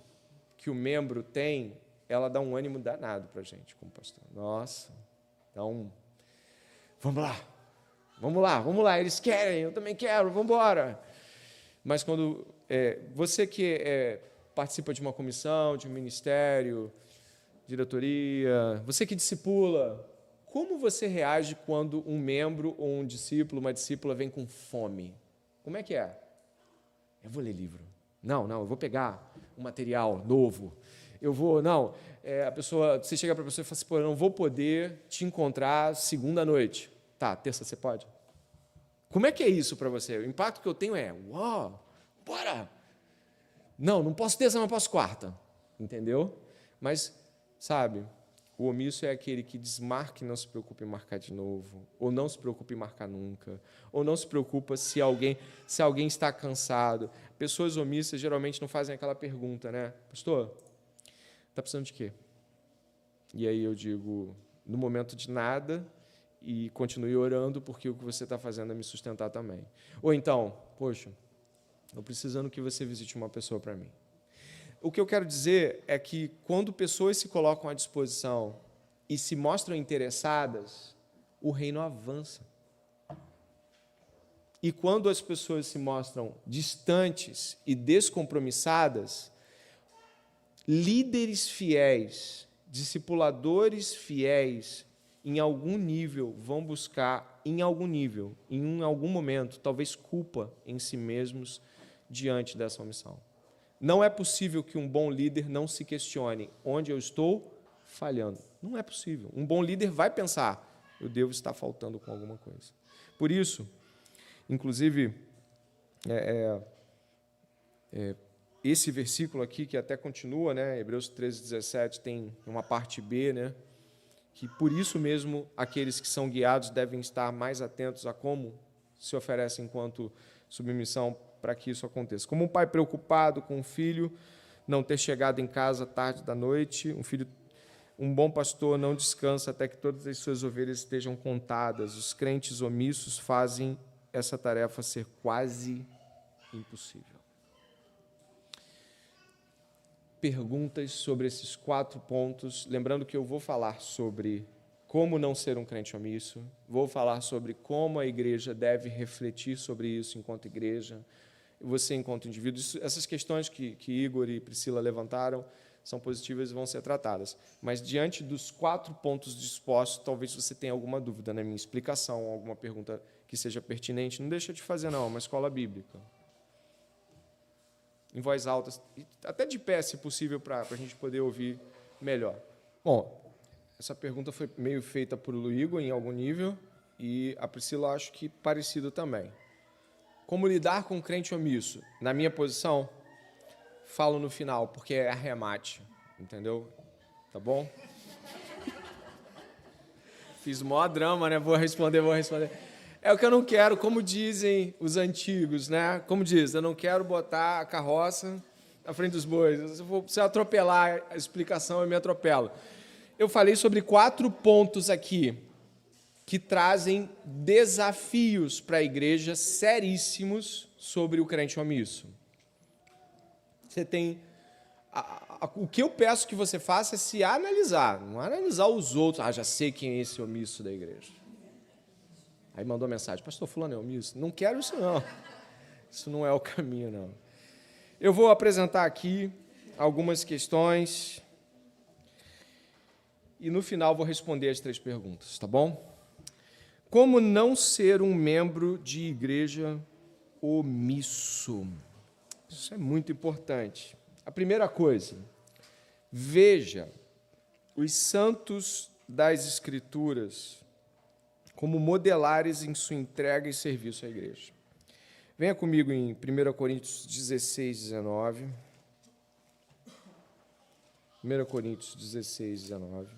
[SPEAKER 1] que o membro tem, ela dá um ânimo danado para a gente, como pastor. Nossa, então, vamos lá, eles querem, eu também quero, vamos embora. Mas quando você que participa de uma comissão, de um ministério, diretoria, você que discipula, como você reage quando um membro ou um discípulo, uma discípula vem com fome? Como é que é? Eu vou ler livro. Não, eu vou pegar um material novo. Você chega para a pessoa e fala assim, eu não vou poder te encontrar segunda à noite. Tá, terça você pode? Como é que é isso para você? O impacto que eu tenho é, bora! Não posso terça, não posso quarta. Entendeu? Mas, sabe, o omisso é aquele que desmarca e não se preocupa em marcar de novo, ou não se preocupa em marcar nunca, ou não se preocupa se alguém está cansado. Pessoas omissas geralmente não fazem aquela pergunta, né? Pastor, está precisando de quê? E aí eu digo, no momento de nada, e continue orando, porque o que você está fazendo é me sustentar também. Ou então, poxa, estou precisando que você visite uma pessoa para mim. O que eu quero dizer é que quando pessoas se colocam à disposição e se mostram interessadas, o reino avança. E quando as pessoas se mostram distantes e descompromissadas, líderes fiéis, discipuladores fiéis, em algum nível, vão buscar, em algum momento, talvez culpa em si mesmos diante dessa omissão. Não é possível que um bom líder não se questione onde eu estou falhando. Não é possível. Um bom líder vai pensar, eu devo estar faltando com alguma coisa. Por isso, inclusive, esse versículo aqui, que até continua, né, Hebreus 13:17, tem uma parte B, né, que por isso mesmo aqueles que são guiados devem estar mais atentos a como se oferecem enquanto submissão para que isso aconteça. Como um pai preocupado com um filho não ter chegado em casa tarde da noite, um bom pastor não descansa até que todas as suas ovelhas estejam contadas. Os crentes omissos fazem essa tarefa ser quase impossível. Perguntas sobre esses 4 pontos, lembrando que eu vou falar sobre como não ser um crente omisso, vou falar sobre como a igreja deve refletir sobre isso enquanto igreja, você enquanto indivíduo. Essas questões que Igor e Priscila levantaram são positivas e vão ser tratadas. Mas, diante dos 4 pontos dispostos, talvez você tenha alguma dúvida na minha explicação, alguma pergunta que seja pertinente, não deixa de fazer, não, uma escola bíblica. Em voz alta, até de pé, se possível, para a gente poder ouvir melhor. Bom, essa pergunta foi meio feita por Igor, em algum nível, e a Priscila, acho que parecido também. Como lidar com um crente omisso? Na minha posição, falo no final, porque é arremate, entendeu? Tá bom? Fiz o maior drama, né? Vou responder. É o que eu não quero, como dizem os antigos, né? Como diz, eu não quero botar a carroça na frente dos bois. Se eu atropelar a explicação, eu me atropelo. Eu falei sobre 4 pontos aqui que trazem desafios para a igreja seríssimos sobre o crente omisso. Você tem... O que eu peço que você faça é se analisar, não analisar os outros. Já sei quem é esse omisso da igreja. Aí mandou mensagem, pastor fulano é omisso? Não quero isso, não. Isso não é o caminho, não. Eu vou apresentar aqui algumas questões e, no final, vou responder as 3 perguntas, tá bom? Como não ser um membro de igreja omisso? Isso é muito importante. A primeira coisa, veja os santos das Escrituras como modelares em sua entrega e serviço à igreja. Venha comigo em 1 Coríntios 16, 19. 1 Coríntios 16, 19.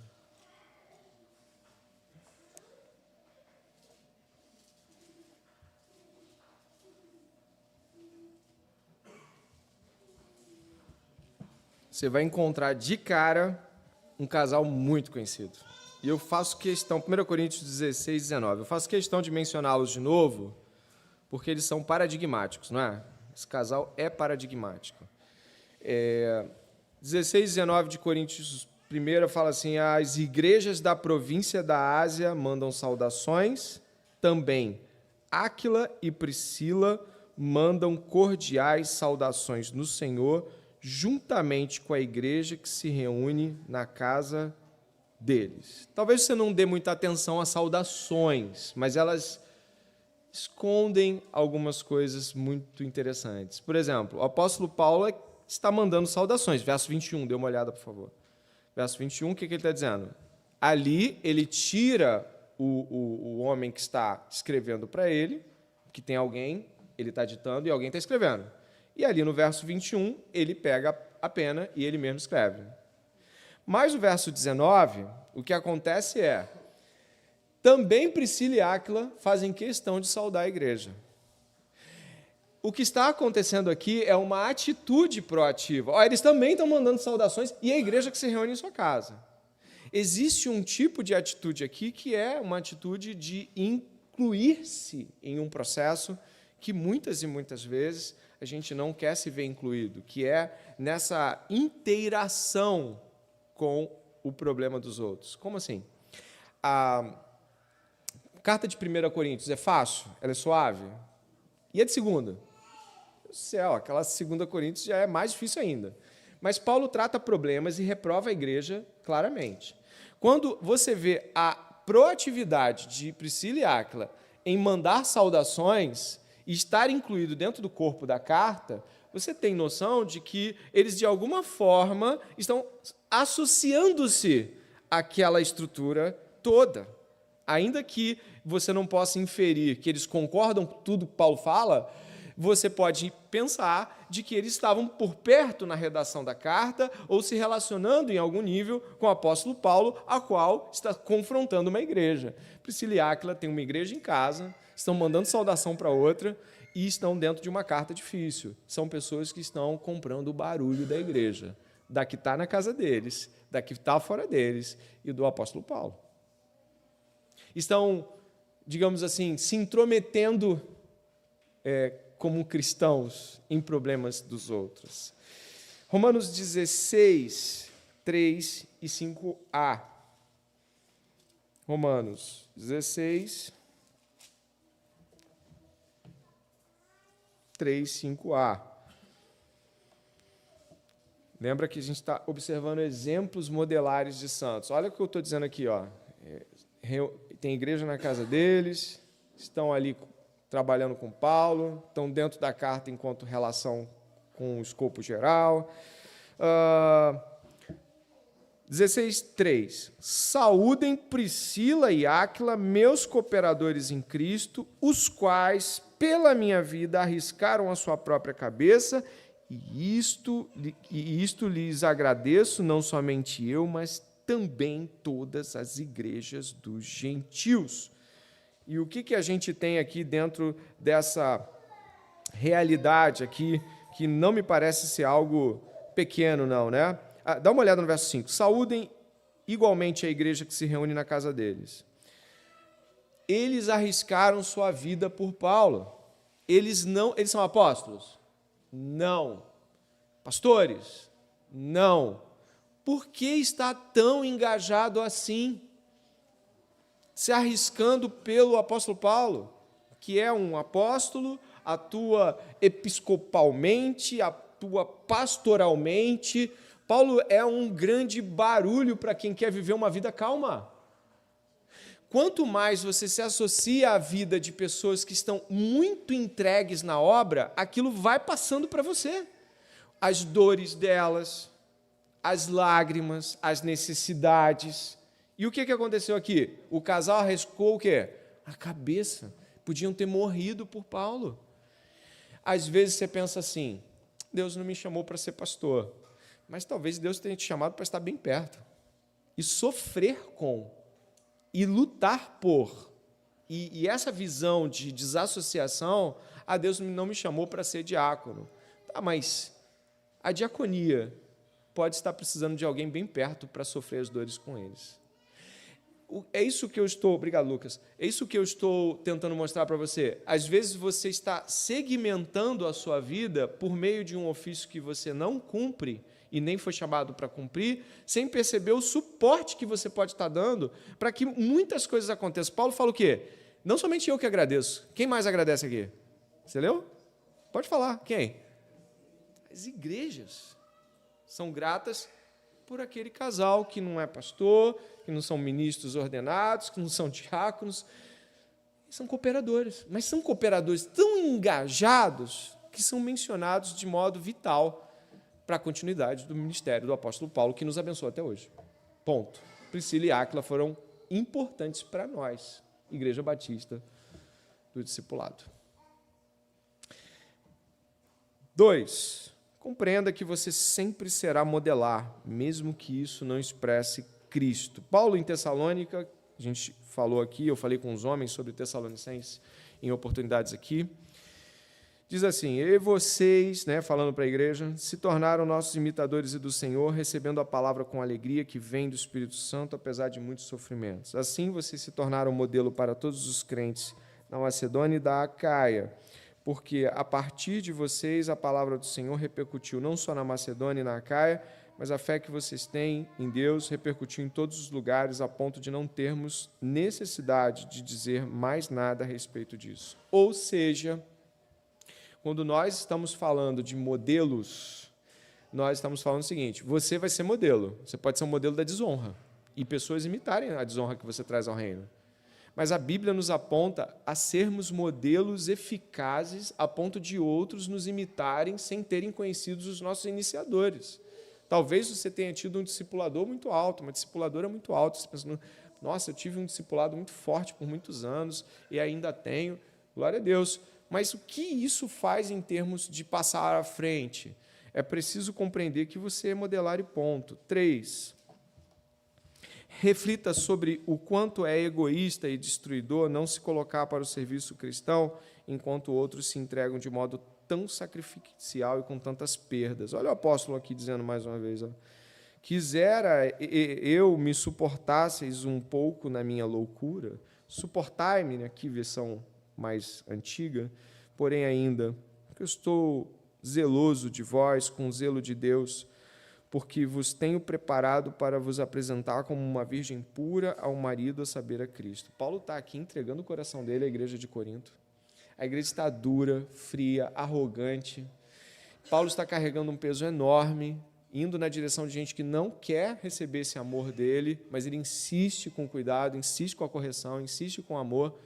[SPEAKER 1] Você vai encontrar de cara um casal muito conhecido. E eu faço questão, 1 Coríntios 16, 19, eu faço questão de mencioná-los de novo, porque eles são paradigmáticos, não é? Esse casal é paradigmático. 16, 19 de Coríntios 1 fala assim: as igrejas da província da Ásia mandam saudações, também Áquila e Priscila mandam cordiais saudações no Senhor, juntamente com a igreja que se reúne na casa deles. Talvez você não dê muita atenção às saudações, mas elas escondem algumas coisas muito interessantes. Por exemplo, o apóstolo Paulo está mandando saudações. Verso 21, dê uma olhada, por favor. Verso 21, o que ele está dizendo? Ali, ele tira o homem que está escrevendo para ele, que tem alguém, ele está ditando e alguém está escrevendo. E ali no verso 21, ele pega a pena e ele mesmo escreve. Mas o verso 19, o que acontece é, também Priscila e Áquila fazem questão de saudar a igreja. O que está acontecendo aqui é uma atitude proativa. Eles também estão mandando saudações e a igreja que se reúne em sua casa. Existe um tipo de atitude aqui que é uma atitude de incluir-se em um processo que muitas e muitas vezes a gente não quer se ver incluído, que é nessa inteiração com o problema dos outros. Como assim? A carta de 1 Coríntios é fácil? Ela é suave? E a de 2? Meu céu, aquela 2 Coríntios já é mais difícil ainda. Mas Paulo trata problemas e reprova a igreja claramente. Quando você vê a proatividade de Priscila e Áquila em mandar saudações e estar incluído dentro do corpo da carta, você tem noção de que eles, de alguma forma, estão associando-se àquela estrutura toda. Ainda que você não possa inferir que eles concordam com tudo que Paulo fala, você pode pensar de que eles estavam por perto na redação da carta ou se relacionando em algum nível com o apóstolo Paulo, a qual está confrontando uma igreja. Priscila e Áquila têm uma igreja em casa, estão mandando saudação para outra e estão dentro de uma carta difícil. São pessoas que estão comprando o barulho da igreja, da que está na casa deles, da que está fora deles e do apóstolo Paulo. Estão, digamos assim, se intrometendo como cristãos em problemas dos outros. Romanos 16, 3 e 5a. Romanos 16, 3, 5a. Lembra que a gente está observando exemplos modelares de santos. Olha o que eu estou dizendo aqui. Tem igreja na casa deles, estão ali trabalhando com Paulo, estão dentro da carta enquanto relação com o escopo geral. 16:3. Saúdem Priscila e Áquila, meus cooperadores em Cristo, os quais, pela minha vida, arriscaram a sua própria cabeça, e isto lhes agradeço, não somente eu, mas também todas as igrejas dos gentios. E o que a gente tem aqui dentro dessa realidade aqui, que não me parece ser algo pequeno, não, né? Dá uma olhada no verso 5. Saúdem igualmente a igreja que se reúne na casa deles. Eles arriscaram sua vida por Paulo. Eles são apóstolos? Não. Pastores? Não. Por que está tão engajado assim? Se arriscando pelo apóstolo Paulo, que é um apóstolo, atua episcopalmente, atua pastoralmente. Paulo é um grande barulho para quem quer viver uma vida calma. Quanto mais você se associa à vida de pessoas que estão muito entregues na obra, aquilo vai passando para você. As dores delas, as lágrimas, as necessidades. E o que aconteceu aqui? O casal arriscou o quê? A cabeça. Podiam ter morrido por Paulo. Às vezes você pensa assim, Deus não me chamou para ser pastor, mas talvez Deus tenha te chamado para estar bem perto e sofrer com, e lutar por. E essa visão de desassociação, Deus não me chamou para ser diácono. Tá, mas a diaconia pode estar precisando de alguém bem perto para sofrer as dores com eles. É isso que eu estou... Obrigado, Lucas. É isso que eu estou tentando mostrar para você. Às vezes você está segmentando a sua vida por meio de um ofício que você não cumpre e nem foi chamado para cumprir, sem perceber o suporte que você pode estar dando para que muitas coisas aconteçam. Paulo fala o quê? Não somente eu que agradeço. Quem mais agradece aqui? Você leu? Pode falar. Quem? As igrejas são gratas por aquele casal que não é pastor, que não são ministros ordenados, que não são diáconos, são cooperadores. Mas são cooperadores tão engajados que são mencionados de modo vital para a continuidade do ministério do apóstolo Paulo, que nos abençoa até hoje. Ponto. Priscila e Áquila foram importantes para nós, Igreja Batista do Discipulado. 2. Compreenda que você sempre será modelar, mesmo que isso não expresse Cristo. Paulo, em Tessalônica, a gente falou aqui, eu falei com os homens sobre Tessalonicenses em oportunidades aqui, diz assim, e vocês, falando para a igreja, se tornaram nossos imitadores e do Senhor, recebendo a palavra com alegria que vem do Espírito Santo, apesar de muitos sofrimentos. Assim, vocês se tornaram modelo para todos os crentes na Macedônia e da Acaia, porque a partir de vocês a palavra do Senhor repercutiu não só na Macedônia e na Acaia, mas a fé que vocês têm em Deus repercutiu em todos os lugares, a ponto de não termos necessidade de dizer mais nada a respeito disso. Ou seja, quando nós estamos falando de modelos, nós estamos falando o seguinte, você vai ser modelo, você pode ser um modelo da desonra, e pessoas imitarem a desonra que você traz ao reino. Mas a Bíblia nos aponta a sermos modelos eficazes a ponto de outros nos imitarem sem terem conhecido os nossos iniciadores. Talvez você tenha tido um discipulador muito alto, uma discipuladora muito alta, você pensa, nossa, eu tive um discipulado muito forte por muitos anos e ainda tenho, glória a Deus. Mas o que isso faz em termos de passar à frente? É preciso compreender que você é modelar e ponto. 3. Reflita sobre o quanto é egoísta e destruidor não se colocar para o serviço cristão, enquanto outros se entregam de modo tão sacrificial e com tantas perdas. Olha o apóstolo aqui dizendo mais uma vez, quisera eu me suportasseis um pouco na minha loucura, suportai-me, aqui versão mais antiga, porém ainda, porque eu estou zeloso de vós, com zelo de Deus, porque vos tenho preparado para vos apresentar como uma virgem pura ao marido, a saber, a Cristo. Paulo está aqui entregando o coração dele à igreja de Corinto. A igreja está dura, fria, arrogante. Paulo está carregando um peso enorme, indo na direção de gente que não quer receber esse amor dele, mas ele insiste com cuidado, insiste com a correção, insiste com amor.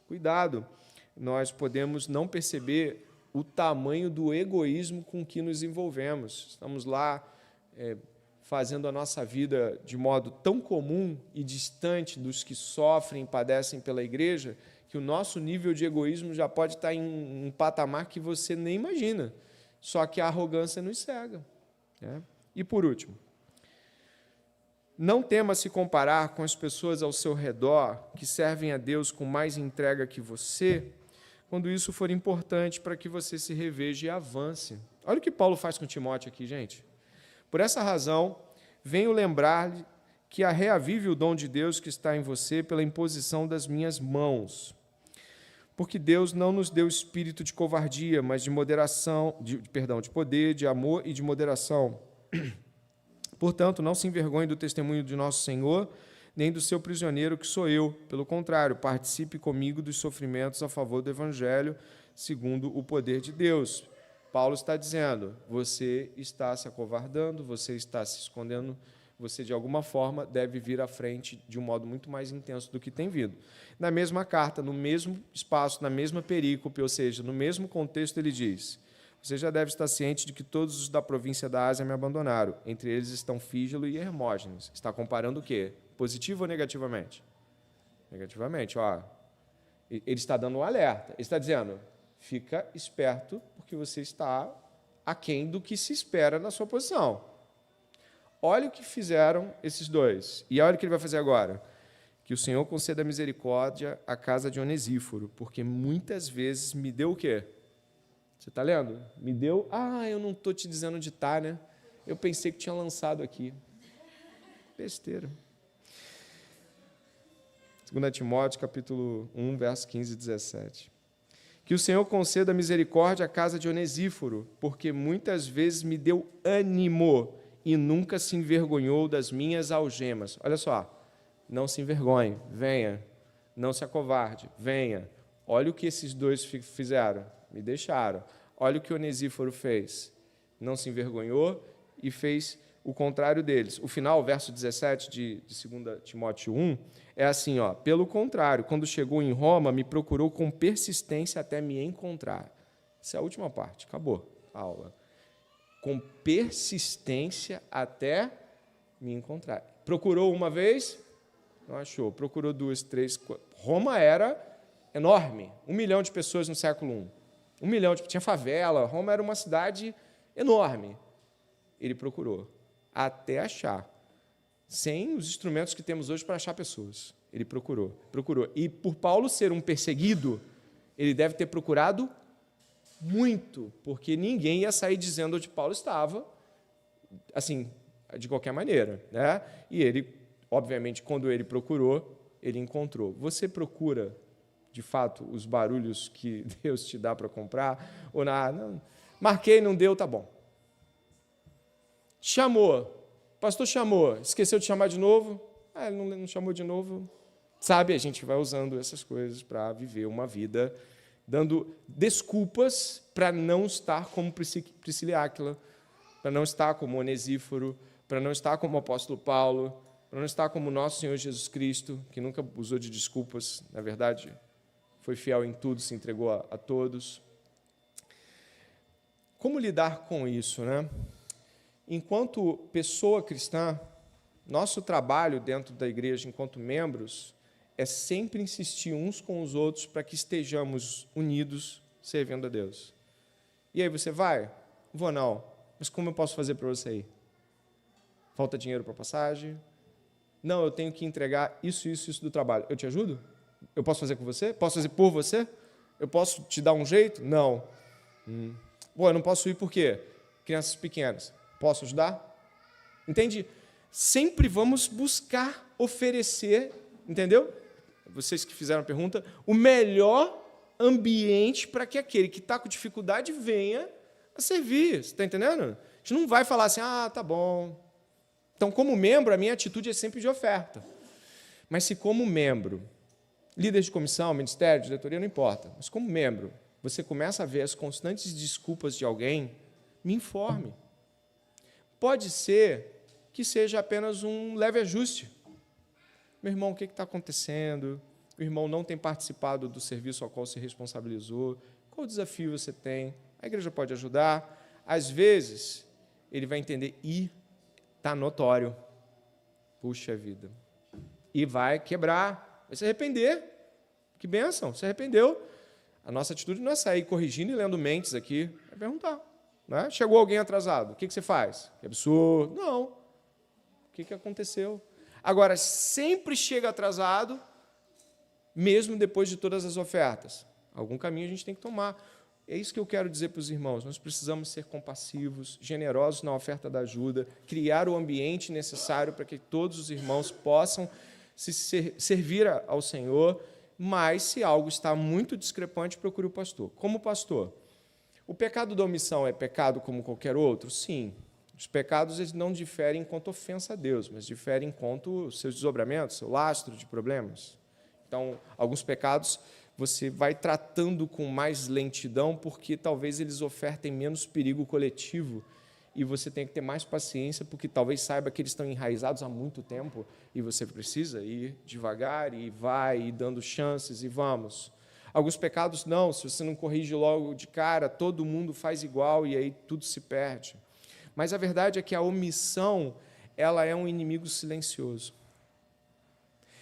[SPEAKER 1] Cuidado, nós podemos não perceber o tamanho do egoísmo com que nos envolvemos. Estamos lá fazendo a nossa vida de modo tão comum e distante dos que sofrem e padecem pela igreja, que o nosso nível de egoísmo já pode estar em um patamar que você nem imagina. Só que a arrogância nos cega. E, por último, não tema se comparar com as pessoas ao seu redor que servem a Deus com mais entrega que você, quando isso for importante para que você se reveja e avance. Olha o que Paulo faz com Timóteo aqui, gente. Por essa razão, venho lembrar-lhe que reavive o dom de Deus que está em você pela imposição das minhas mãos. Porque Deus não nos deu espírito de covardia, mas de moderação, de poder, de amor e de moderação. Portanto, não se envergonhe do testemunho de nosso Senhor, nem do seu prisioneiro, que sou eu. Pelo contrário, participe comigo dos sofrimentos a favor do Evangelho, segundo o poder de Deus. Paulo está dizendo, você está se acovardando, você está se escondendo, você, de alguma forma, deve vir à frente de um modo muito mais intenso do que tem vindo. Na mesma carta, no mesmo espaço, na mesma perícope, ou seja, no mesmo contexto, ele diz, você já deve estar ciente de que todos os da província da Ásia me abandonaram, entre eles estão Fígelo e Hermógenes. Está comparando o quê? Positivo ou negativamente? Negativamente. Ele está dando um alerta, ele está dizendo, fica esperto, porque porque você está aquém do que se espera na sua posição. Olha o que fizeram esses dois. E olha o que ele vai fazer agora. Que o Senhor conceda misericórdia à casa de Onesíforo, porque muitas vezes me deu o quê? Você está lendo? Me deu... eu não estou te dizendo onde está, né? Eu pensei que tinha lançado aqui. Besteira. 2 Timóteo, capítulo 1, verso 15 e 17. Que o Senhor conceda misericórdia à casa de Onesíforo, porque muitas vezes me deu ânimo e nunca se envergonhou das minhas algemas. Olha só. Não se envergonhe, venha. Não se acovarde, venha. Olha o que esses dois fizeram, me deixaram. Olha o que Onesíforo fez. Não se envergonhou e fez o contrário deles. O final, verso 17 de 2 Timóteo 1, é assim, pelo contrário, quando chegou em Roma, me procurou com persistência até me encontrar. Essa é a última parte, acabou a aula. Com persistência até me encontrar. Procurou uma vez... Não achou. Procurou 2, 3, 4. Roma era enorme. 1 milhão de pessoas no século I. 1 milhão. Tinha favela. Roma era uma cidade enorme. Ele procurou. Até achar. Sem os instrumentos que temos hoje para achar pessoas. Ele procurou. E por Paulo ser um perseguido, ele deve ter procurado muito, porque ninguém ia sair dizendo onde Paulo estava, assim, de qualquer maneira, né? E ele, obviamente, quando ele procurou, ele encontrou. Você procura, de fato, os barulhos que Deus te dá para comprar? Ou não, marquei, não deu, tá bom. Chamou, pastor chamou, esqueceu de chamar de novo? Ele não chamou de novo. Sabe, a gente vai usando essas coisas para viver uma vida, dando desculpas para não estar como Priscila e Áquila, para não estar como Onesíforo, para não estar como o apóstolo Paulo, para não estar como o nosso Senhor Jesus Cristo, que nunca usou de desculpas, na verdade, foi fiel em tudo, se entregou a todos. Como lidar com isso, né? Enquanto pessoa cristã, nosso trabalho dentro da igreja, enquanto membros, é sempre insistir uns com os outros para que estejamos unidos, servindo a Deus. E aí você vai? Vou não. Mas como eu posso fazer para você ir? Falta dinheiro para passagem? Não, eu tenho que entregar isso do trabalho. Eu te ajudo? Eu posso fazer com você? Posso fazer por você? Eu posso te dar um jeito? Não. Bom, eu não posso ir por quê? Crianças pequenas. Posso ajudar? Entende? Sempre vamos buscar oferecer, entendeu? Vocês que fizeram a pergunta, o melhor ambiente para que aquele que está com dificuldade venha a servir. Você está entendendo? A gente não vai falar assim, tá bom. Então, como membro, a minha atitude é sempre de oferta. Mas se como membro, líder de comissão, ministério, diretoria, não importa, mas como membro, você começa a ver as constantes desculpas de alguém, me informe. Pode ser que seja apenas um leve ajuste. Meu irmão, o que está acontecendo? O irmão não tem participado do serviço ao qual se responsabilizou. Qual desafio você tem? A igreja pode ajudar. Às vezes, ele vai entender, está notório. Puxa vida. E vai quebrar, vai se arrepender. Que bênção, se arrependeu. A nossa atitude não é sair corrigindo e lendo mentes aqui, é perguntar. Né? Chegou alguém atrasado, o que você faz? Que absurdo. Não. O que aconteceu? Agora, sempre chega atrasado, mesmo depois de todas as ofertas. Algum caminho a gente tem que tomar. É isso que eu quero dizer para os irmãos. Nós precisamos ser compassivos, generosos na oferta da ajuda, criar o ambiente necessário para que todos os irmãos possam se servir ao Senhor, mas, se algo está muito discrepante, procure o pastor. Como pastor, o pecado da omissão é pecado como qualquer outro? Sim. Os pecados eles não diferem quanto ofensa a Deus, mas diferem quanto seus desdobramentos, seu lastro de problemas. Então, alguns pecados você vai tratando com mais lentidão, porque talvez eles ofertem menos perigo coletivo, e você tem que ter mais paciência, porque talvez saiba que eles estão enraizados há muito tempo, e você precisa ir devagar, e vai, e dando chances, e vamos. Alguns pecados não, se você não corrige logo de cara, todo mundo faz igual, e aí tudo se perde. Mas a verdade é que a omissão, ela é um inimigo silencioso.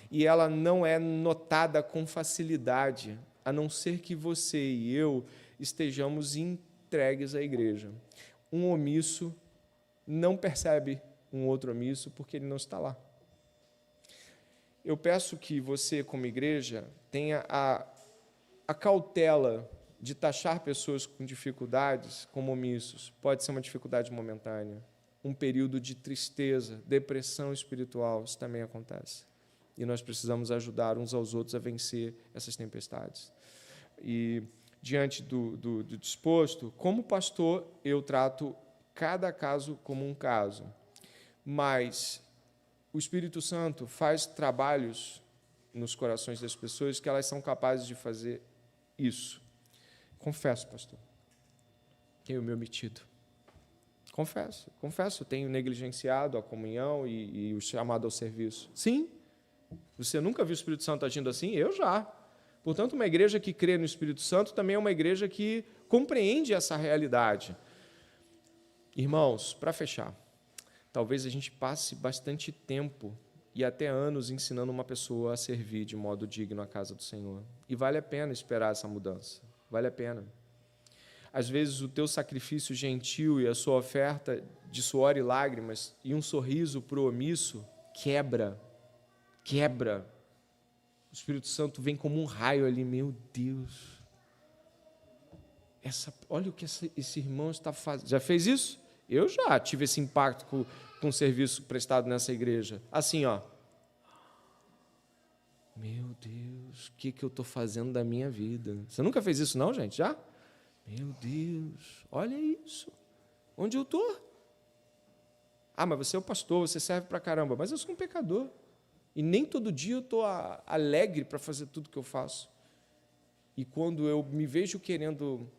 [SPEAKER 1] E ela não é notada com facilidade, a não ser que você e eu estejamos entregues à igreja. Um omisso não percebe um outro omisso porque ele não está lá. Eu peço que você, como igreja, tenha a cautela de taxar pessoas com dificuldades como omissos. Pode ser uma dificuldade momentânea, um período de tristeza, depressão espiritual, isso também acontece. E nós precisamos ajudar uns aos outros a vencer essas tempestades. E, diante do disposto, como pastor, eu trato cada caso como um caso. Mas o Espírito Santo faz trabalhos nos corações das pessoas que elas são capazes de fazer isso. Confesso, pastor, tenho me omitido. Confesso, tenho negligenciado a comunhão e o chamado ao serviço. Sim, você nunca viu o Espírito Santo agindo assim? Eu já. Portanto, uma igreja que crê no Espírito Santo também é uma igreja que compreende essa realidade. Irmãos, para fechar, talvez a gente passe bastante tempo e até anos ensinando uma pessoa a servir de modo digno à casa do Senhor. E vale a pena esperar essa mudança. Vale a pena. Às vezes, o teu sacrifício gentil e a sua oferta de suor e lágrimas e um sorriso para o omisso quebra. O Espírito Santo vem como um raio ali. Meu Deus. Olha o que esse irmão está fazendo. Já fez isso? Eu já tive esse impacto com o serviço prestado nessa igreja. Assim, ó. Meu Deus, o que eu estou fazendo da minha vida? Você nunca fez isso não, gente? Já? Meu Deus, olha isso. Onde eu estou? Ah, mas você é o pastor, você serve para caramba. Mas eu sou um pecador. E nem todo dia eu estou alegre para fazer tudo que eu faço. E quando eu me vejo querendo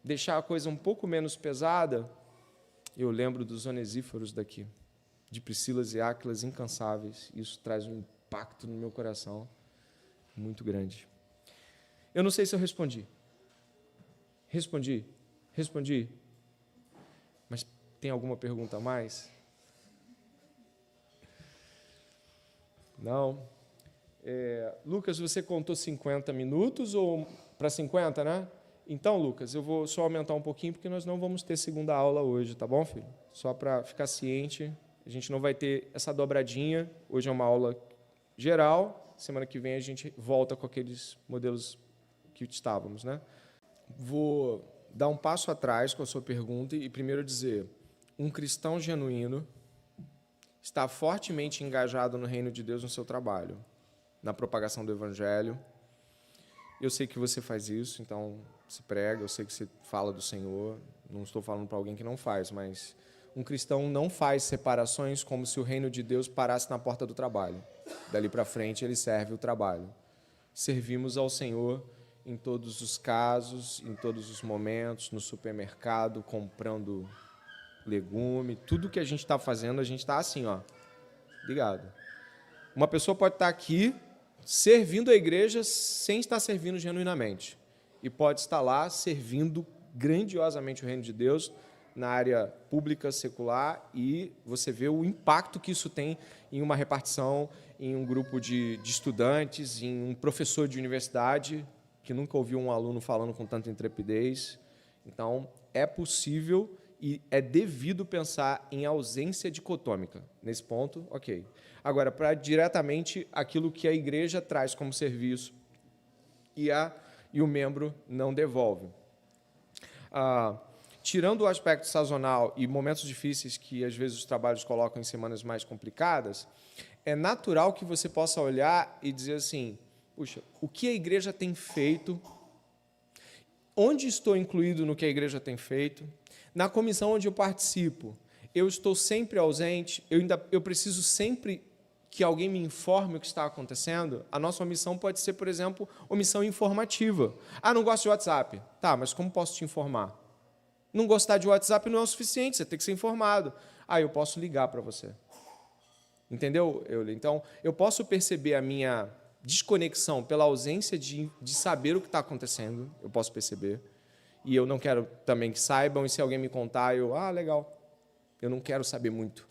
[SPEAKER 1] deixar a coisa um pouco menos pesada, eu lembro dos onesíforos daqui, de Priscilas e Áquilas incansáveis. Isso traz um impacto no meu coração muito grande. Eu não sei se eu respondi. Respondi. Mas tem alguma pergunta a mais? Não? Lucas, você contou 50 minutos ou para 50, né? Então, Lucas, eu vou só aumentar um pouquinho, porque nós não vamos ter segunda aula hoje, tá bom, filho? Só para ficar ciente, a gente não vai ter essa dobradinha. Hoje é uma aula geral, semana que vem a gente volta com aqueles modelos que estávamos, né? Vou dar um passo atrás com a sua pergunta e primeiro dizer, um cristão genuíno está fortemente engajado no reino de Deus no seu trabalho, na propagação do Evangelho. Eu sei que você faz isso, então se prega, eu sei que você fala do Senhor, não estou falando para alguém que não faz, mas um cristão não faz separações como se o reino de Deus parasse na porta do trabalho. Dali para frente ele serve o trabalho. Servimos ao Senhor em todos os casos, em todos os momentos, no supermercado, comprando legume, tudo que a gente está fazendo, a gente está assim, ó, ligado. Uma pessoa pode estar aqui servindo a igreja sem estar servindo genuinamente. E pode estar lá servindo grandiosamente o reino de Deus na área pública, secular, e você vê o impacto que isso tem em uma repartição, em um grupo de estudantes, em um professor de universidade, que nunca ouviu um aluno falando com tanta intrepidez. Então, é possível e é devido pensar em ausência dicotômica. Nesse ponto, ok. Agora, para diretamente aquilo que a igreja traz como serviço e o membro não devolve. Tirando o aspecto sazonal e momentos difíceis que, às vezes, os trabalhos colocam em semanas mais complicadas, é natural que você possa olhar e dizer assim, puxa, o que a igreja tem feito? Onde estou incluído no que a igreja tem feito? Na comissão onde eu participo, eu estou sempre ausente? Eu preciso sempre que alguém me informe o que está acontecendo? A nossa omissão pode ser, por exemplo, omissão informativa. Ah, não gosto de WhatsApp. Tá, mas como posso te informar? Não gostar de WhatsApp não é o suficiente, você tem que ser informado. Ah, eu posso ligar para você. Entendeu, Euler? Então, eu posso perceber a minha desconexão pela ausência de saber o que está acontecendo, eu posso perceber. E eu não quero também que saibam, e se alguém me contar, legal. Eu não quero saber muito.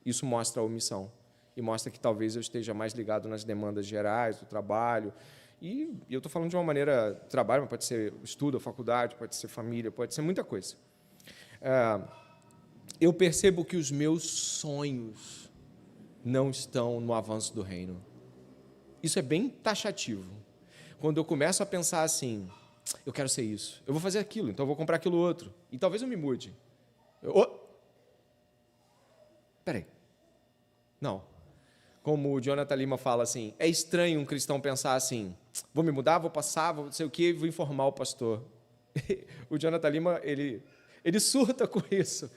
[SPEAKER 1] Isso mostra a omissão. E mostra que talvez eu esteja mais ligado nas demandas gerais do trabalho E eu estou falando de uma maneira, trabalho, mas pode ser estudo, faculdade, pode ser família, pode ser muita coisa. Eu percebo que os meus sonhos não estão no avanço do reino. Isso é bem taxativo. Quando eu começo a pensar assim, eu quero ser isso, eu vou fazer aquilo, então eu vou comprar aquilo outro, e talvez eu me mude. Peraí. Não. Como o Jonathan Lima fala assim, é estranho um cristão pensar assim, vou me mudar, vou passar, vou não sei o quê, vou informar o pastor. O Jonathan Lima, ele surta com isso.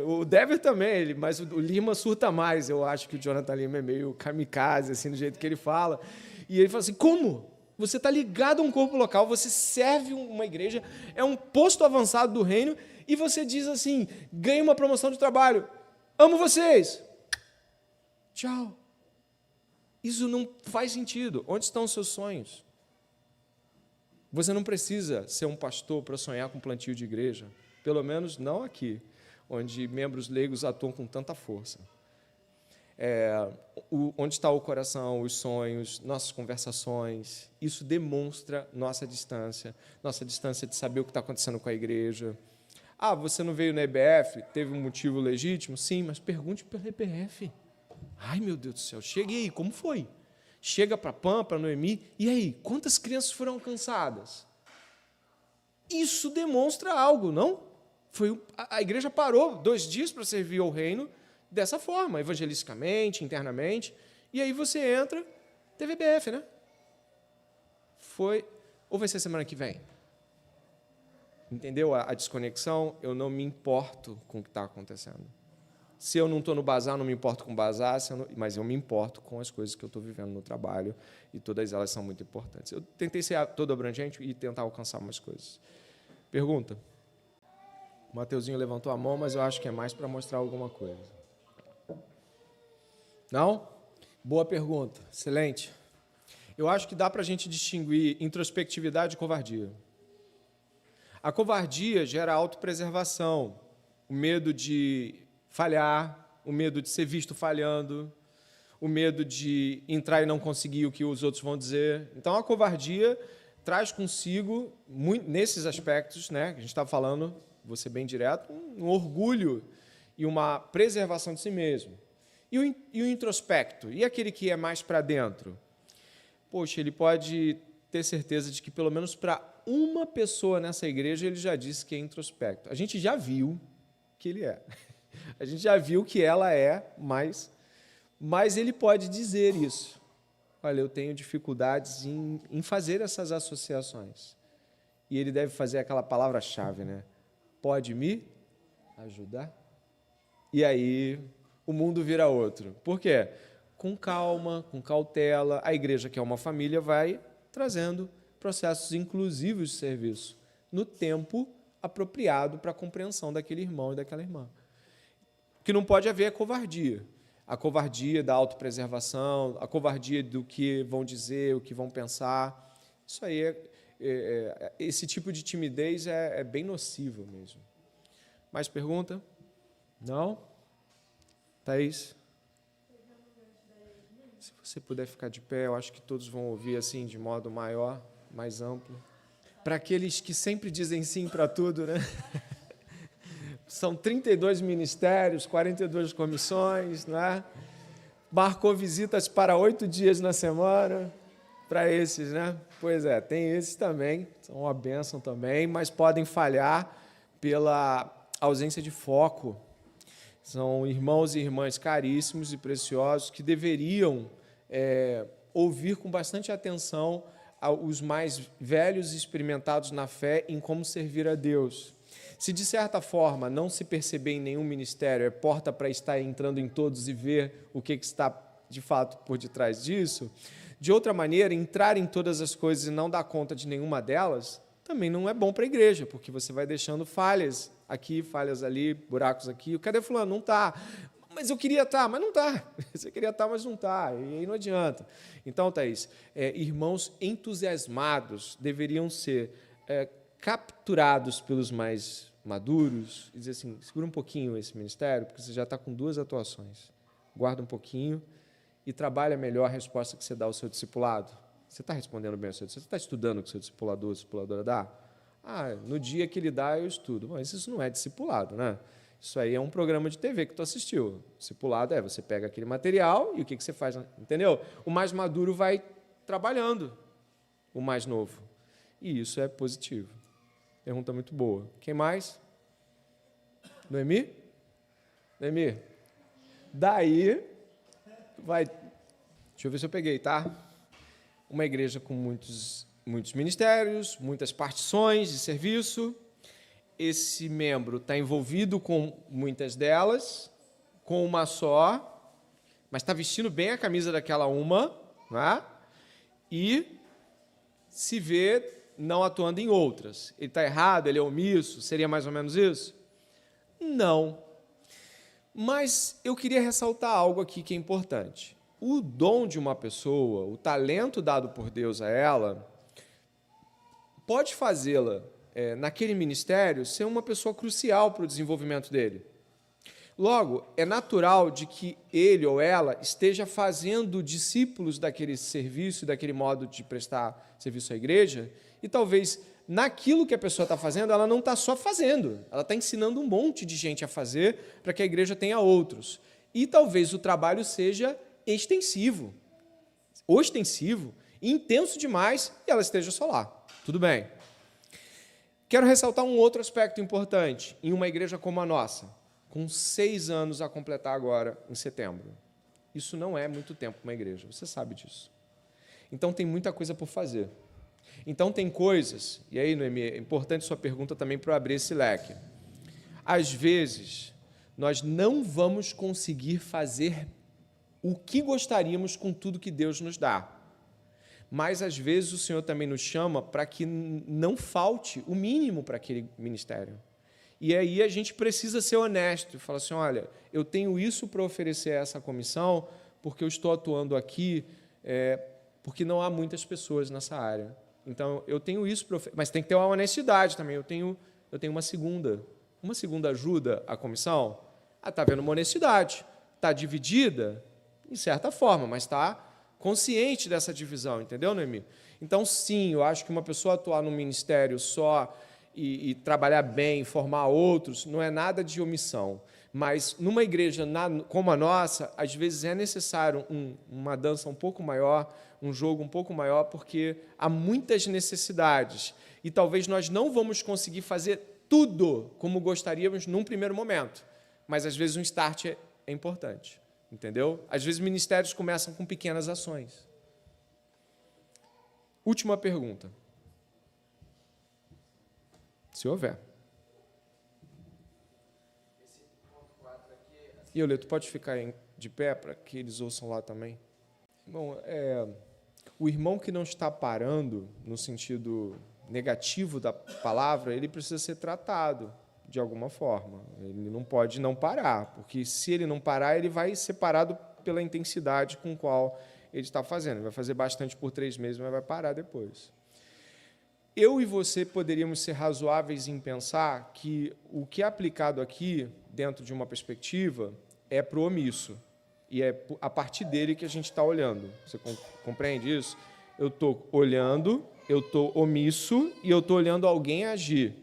[SPEAKER 1] O Dever também, mas o Lima surta mais. Eu acho que o Jonathan Lima é meio kamikaze, assim, do jeito que ele fala. E ele fala assim, como? Você está ligado a um corpo local, você serve uma igreja, é um posto avançado do reino, e você diz assim, ganha uma promoção de trabalho, amo vocês. Tchau. Isso não faz sentido. Onde estão os seus sonhos? Você não precisa ser um pastor para sonhar com plantio de igreja. Pelo menos não aqui, onde membros leigos atuam com tanta força. Onde está o coração, os sonhos, nossas conversações, isso demonstra nossa distância de saber o que está acontecendo com a igreja. Ah, você não veio na EBF, teve um motivo legítimo? Sim, mas pergunte pela EBF. Ai, meu Deus do céu, chega aí, como foi? Chega para a PAN, para a Noemi, e aí, quantas crianças foram alcançadas? Isso demonstra algo, não? A igreja parou 2 dias para servir ao reino dessa forma, evangelisticamente, internamente, e aí você entra, teve EBF, né? Ou vai ser semana que vem? Entendeu a desconexão? Eu não me importo com o que está acontecendo. Se eu não estou no bazar, não me importo com o bazar, mas eu me importo com as coisas que eu estou vivendo no trabalho, e todas elas são muito importantes. Eu tentei ser todo abrangente e tentar alcançar umas coisas. Pergunta? O Mateuzinho levantou a mão, mas eu acho que é mais para mostrar alguma coisa. Não? Boa pergunta, excelente. Eu acho que dá para a gente distinguir introspectividade e covardia. A covardia gera autopreservação, o medo de falhar, o medo de ser visto falhando, o medo de entrar e não conseguir o que os outros vão dizer. Então, a covardia traz consigo, nesses aspectos, né, que a gente está falando, vou ser bem direto, um orgulho e uma preservação de si mesmo. E o introspecto? E aquele que é mais para dentro? Poxa, ele pode ter certeza de que, pelo menos para uma pessoa nessa igreja, ele já disse que é introspecto. A gente já viu que ele é. A gente já viu que ela é, mas ele pode dizer isso. Olha, eu tenho dificuldades em fazer essas associações. E ele deve fazer aquela palavra-chave, né? Pode me ajudar? E aí o mundo vira outro. Por quê? Com calma, com cautela, a igreja, que é uma família, vai trazendo processos inclusivos de serviço no tempo apropriado para a compreensão daquele irmão e daquela irmã. O que não pode haver é covardia. A covardia da autopreservação, a covardia do que vão dizer, o que vão pensar. Isso aí esse tipo de timidez é bem nocivo mesmo. Mais pergunta? Não? Thaís? Se você puder ficar de pé, eu acho que todos vão ouvir assim de modo maior, mais amplo. Para aqueles que sempre dizem sim para tudo, né? São 32 ministérios, 42 comissões, né? Marcou visitas para 8 dias na semana, para esses, né? Pois é, tem esses também, são uma bênção também, mas podem falhar pela ausência de foco. São irmãos e irmãs caríssimos e preciosos que deveriam ouvir com bastante atenção os mais velhos e experimentados na fé em como servir a Deus. Se, de certa forma, não se perceber em nenhum ministério, é porta para estar entrando em todos e ver o que está, de fato, por detrás disso, de outra maneira, entrar em todas as coisas e não dar conta de nenhuma delas, também não é bom para a igreja, porque você vai deixando falhas aqui, falhas ali, buracos aqui. Cadê fulano? Não está. Mas eu queria estar, mas não está. Você queria estar, mas não está. E aí não adianta. Então, Thaís, irmãos entusiasmados deveriam ser capturados pelos mais maduros e dizer assim, segura um pouquinho esse ministério, porque você já está com 2 atuações. Guarda um pouquinho e trabalha melhor a resposta que você dá ao seu discipulado. Você está respondendo bem ao seu discipulador? Você está estudando com o seu discipulador, discipuladora dá? No dia que ele dá, eu estudo. Mas isso não é discipulado, né? Isso aí é um programa de TV que tu assistiu. Discipulado é você pega aquele material e o que você faz, entendeu? O mais maduro vai trabalhando o mais novo. E isso é positivo. Pergunta muito boa. Quem mais? Noemi? Noemi? Daí, vai... Deixa eu ver se eu peguei, tá? Uma igreja com muitos ministérios, muitas partições de serviço. Esse membro está envolvido com muitas delas, com uma só, mas está vestindo bem a camisa daquela uma, né? E se vê não atuando em outras. Ele está errado, ele é omisso, seria mais ou menos isso? Não. Mas eu queria ressaltar algo aqui que é importante. O dom de uma pessoa, o talento dado por Deus a ela, pode fazê-la, naquele ministério, ser uma pessoa crucial para o desenvolvimento dele. Logo, é natural de que ele ou ela esteja fazendo discípulos daquele serviço, daquele modo de prestar serviço à igreja, e talvez naquilo que a pessoa está fazendo, ela não está só fazendo, ela está ensinando um monte de gente a fazer para que a igreja tenha outros. E talvez o trabalho seja extensivo, ostensivo, intenso demais, e ela esteja só lá. Tudo bem. Quero ressaltar um outro aspecto importante em uma igreja como a nossa, com 6 anos a completar agora, em setembro. Isso não é muito tempo para uma igreja, você sabe disso. Então, tem muita coisa por fazer. Então, tem coisas, e aí, Noemi, é importante sua pergunta também para eu abrir esse leque. Às vezes, nós não vamos conseguir fazer o que gostaríamos com tudo que Deus nos dá. Mas, às vezes, o Senhor também nos chama para que não falte o mínimo para aquele ministério. E aí a gente precisa ser honesto e falar assim, olha, eu tenho isso para oferecer a essa comissão porque eu estou atuando aqui, porque não há muitas pessoas nessa área. Então, eu tenho isso para oferecer, mas tem que ter uma honestidade também. Eu tenho uma segunda. Uma segunda ajuda à comissão? Está havendo uma honestidade. Está dividida? Em certa forma, mas está consciente dessa divisão, entendeu, Noemi? Então, sim, eu acho que uma pessoa atuar no ministério só e trabalhar bem, formar outros, não é nada de omissão. Mas, numa igreja como a nossa, às vezes é necessário uma dança um pouco maior, um jogo um pouco maior, porque há muitas necessidades. E talvez nós não vamos conseguir fazer tudo como gostaríamos num primeiro momento. Mas, às vezes, um start é importante. Entendeu? Às vezes, ministérios começam com pequenas ações. Última pergunta. Se houver. E eu tu pode ficar de pé para que eles ouçam lá também? Bom, o irmão que não está parando, no sentido negativo da palavra, ele precisa ser tratado de alguma forma. Ele não pode não parar, porque se ele não parar, ele vai ser parado pela intensidade com qual ele está fazendo. Ele vai fazer bastante por 3 meses, mas vai parar depois. Eu e você poderíamos ser razoáveis em pensar que o que é aplicado aqui, dentro de uma perspectiva, é para o omisso. E é a partir dele que a gente está olhando. Você compreende isso? Eu estou olhando, eu estou omisso e eu estou olhando alguém agir.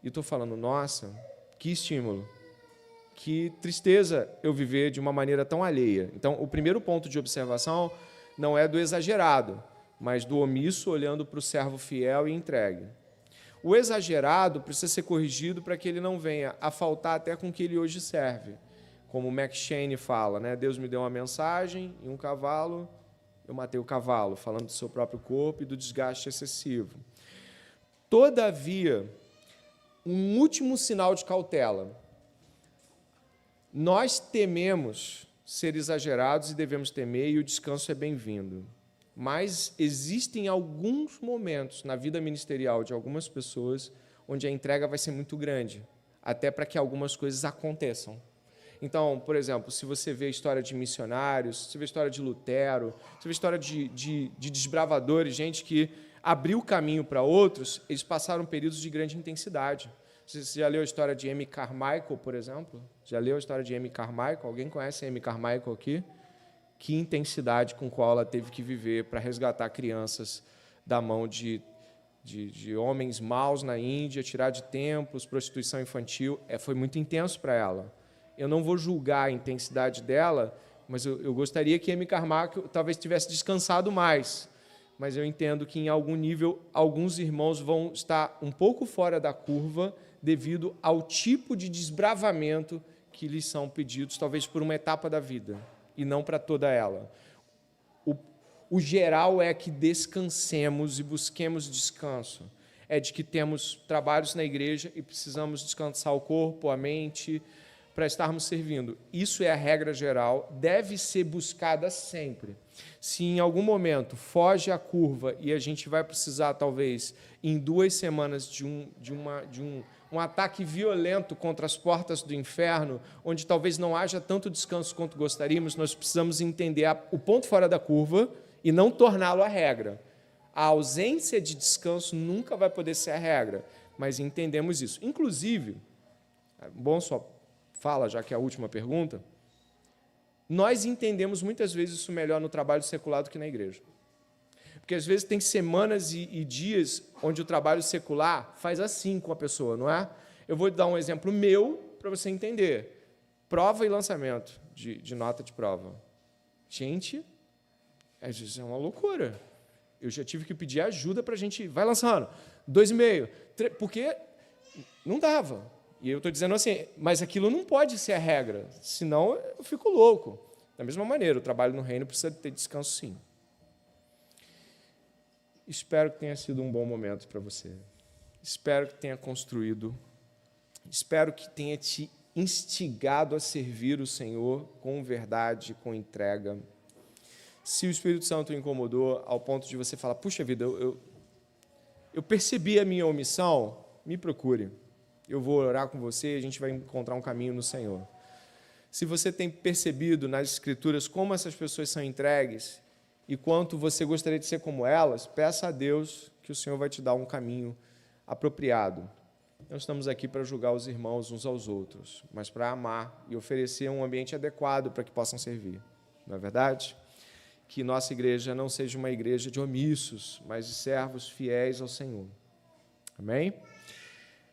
[SPEAKER 1] E estou falando, nossa, que estímulo, que tristeza eu viver de uma maneira tão alheia. Então, o primeiro ponto de observação não é do exagerado, mas do omisso olhando para o servo fiel e entregue. O exagerado precisa ser corrigido para que ele não venha a faltar até com que ele hoje serve. Como o McShane fala, né? Deus me deu uma mensagem e um cavalo, eu matei o cavalo, falando do seu próprio corpo e do desgaste excessivo. Todavia, um último sinal de cautela. Nós tememos ser exagerados e devemos temer, e o descanso é bem-vindo. Mas existem alguns momentos na vida ministerial de algumas pessoas onde a entrega vai ser muito grande, até para que algumas coisas aconteçam. Então, por exemplo, se você vê a história de missionários, se você vê a história de Lutero, se você vê a história de desbravadores, gente que abriu caminho para outros, eles passaram períodos de grande intensidade. Você já leu a história de Amy Carmichael, por exemplo? Já leu a história de Amy Carmichael? Alguém conhece Amy Carmichael aqui? que intensidade com qual ela teve que viver para resgatar crianças da mão de homens maus na Índia, tirar de templos, prostituição infantil. Foi muito intenso para ela. Eu não vou julgar a intensidade dela, mas eu gostaria que Amy Carmichael talvez tivesse descansado mais. Mas eu entendo que, em algum nível, alguns irmãos vão estar um pouco fora da curva devido ao tipo de desbravamento que lhes são pedidos, talvez por uma etapa da vida, e não para toda ela. O geral é que descansemos e busquemos descanso. É de que temos trabalhos na igreja e precisamos descansar o corpo, a mente, para estarmos servindo. Isso é a regra geral, deve ser buscada sempre. Se em algum momento foge a curva e a gente vai precisar, talvez, em 2 semanas, de um ataque violento contra as portas do inferno, onde talvez não haja tanto descanso quanto gostaríamos, nós precisamos entender o ponto fora da curva e não torná-lo a regra. A ausência de descanso nunca vai poder ser a regra, mas entendemos isso. Inclusive, bom, só fala, já que é a última pergunta, nós entendemos muitas vezes isso melhor no trabalho secular do que na igreja. Porque, às vezes, tem semanas e dias onde o trabalho secular faz assim com a pessoa, não é? Eu vou dar um exemplo meu para você entender. Prova e lançamento de nota de prova. Gente, às vezes é uma loucura. Eu já tive que pedir ajuda para a gente... Vai lançando. 2,5. Porque não dava. E eu estou dizendo assim, mas aquilo não pode ser a regra, senão eu fico louco. Da mesma maneira, o trabalho no reino precisa ter descanso, sim. Espero que tenha sido um bom momento para você. Espero que tenha construído. Espero que tenha te instigado a servir o Senhor com verdade, com entrega. Se o Espírito Santo o incomodou ao ponto de você falar, puxa vida, eu percebi a minha omissão, me procure. Eu vou orar com você e a gente vai encontrar um caminho no Senhor. Se você tem percebido nas Escrituras como essas pessoas são entregues e quanto você gostaria de ser como elas, peça a Deus que o Senhor vai te dar um caminho apropriado. Não estamos aqui para julgar os irmãos uns aos outros, mas para amar e oferecer um ambiente adequado para que possam servir. Não é verdade? Que nossa igreja não seja uma igreja de omissos, mas de servos fiéis ao Senhor. Amém?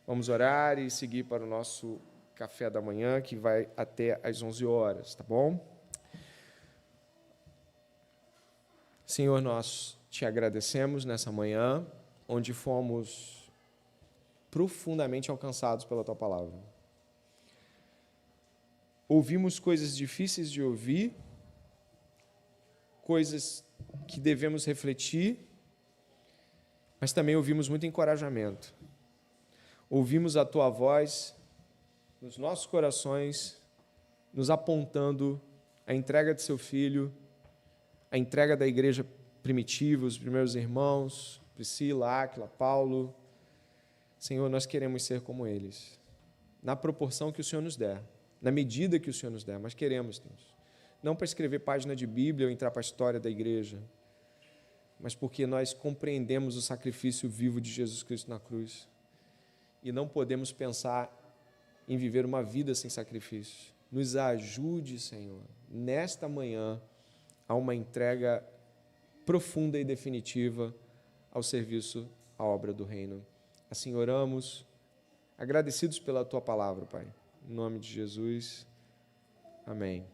[SPEAKER 1] Vamos orar e seguir para o nosso café da manhã, que vai até às 11 horas, tá bom? Senhor, nós te agradecemos nessa manhã, onde fomos profundamente alcançados pela tua palavra. Ouvimos coisas difíceis de ouvir, coisas que devemos refletir, mas também ouvimos muito encorajamento. Ouvimos a tua voz nos nossos corações, nos apontando a entrega de seu filho, a entrega da igreja primitiva, os primeiros irmãos, Priscila, Áquila, Paulo. Senhor, nós queremos ser como eles, na proporção que o Senhor nos der, na medida que o Senhor nos der, mas queremos, Deus. Não para escrever página de Bíblia ou entrar para a história da igreja, mas porque nós compreendemos o sacrifício vivo de Jesus Cristo na cruz e não podemos pensar em viver uma vida sem sacrifício. Nos ajude, Senhor, nesta manhã, a uma entrega profunda e definitiva ao serviço, à obra do reino. Assim oramos, agradecidos pela tua palavra, Pai. Em nome de Jesus, amém.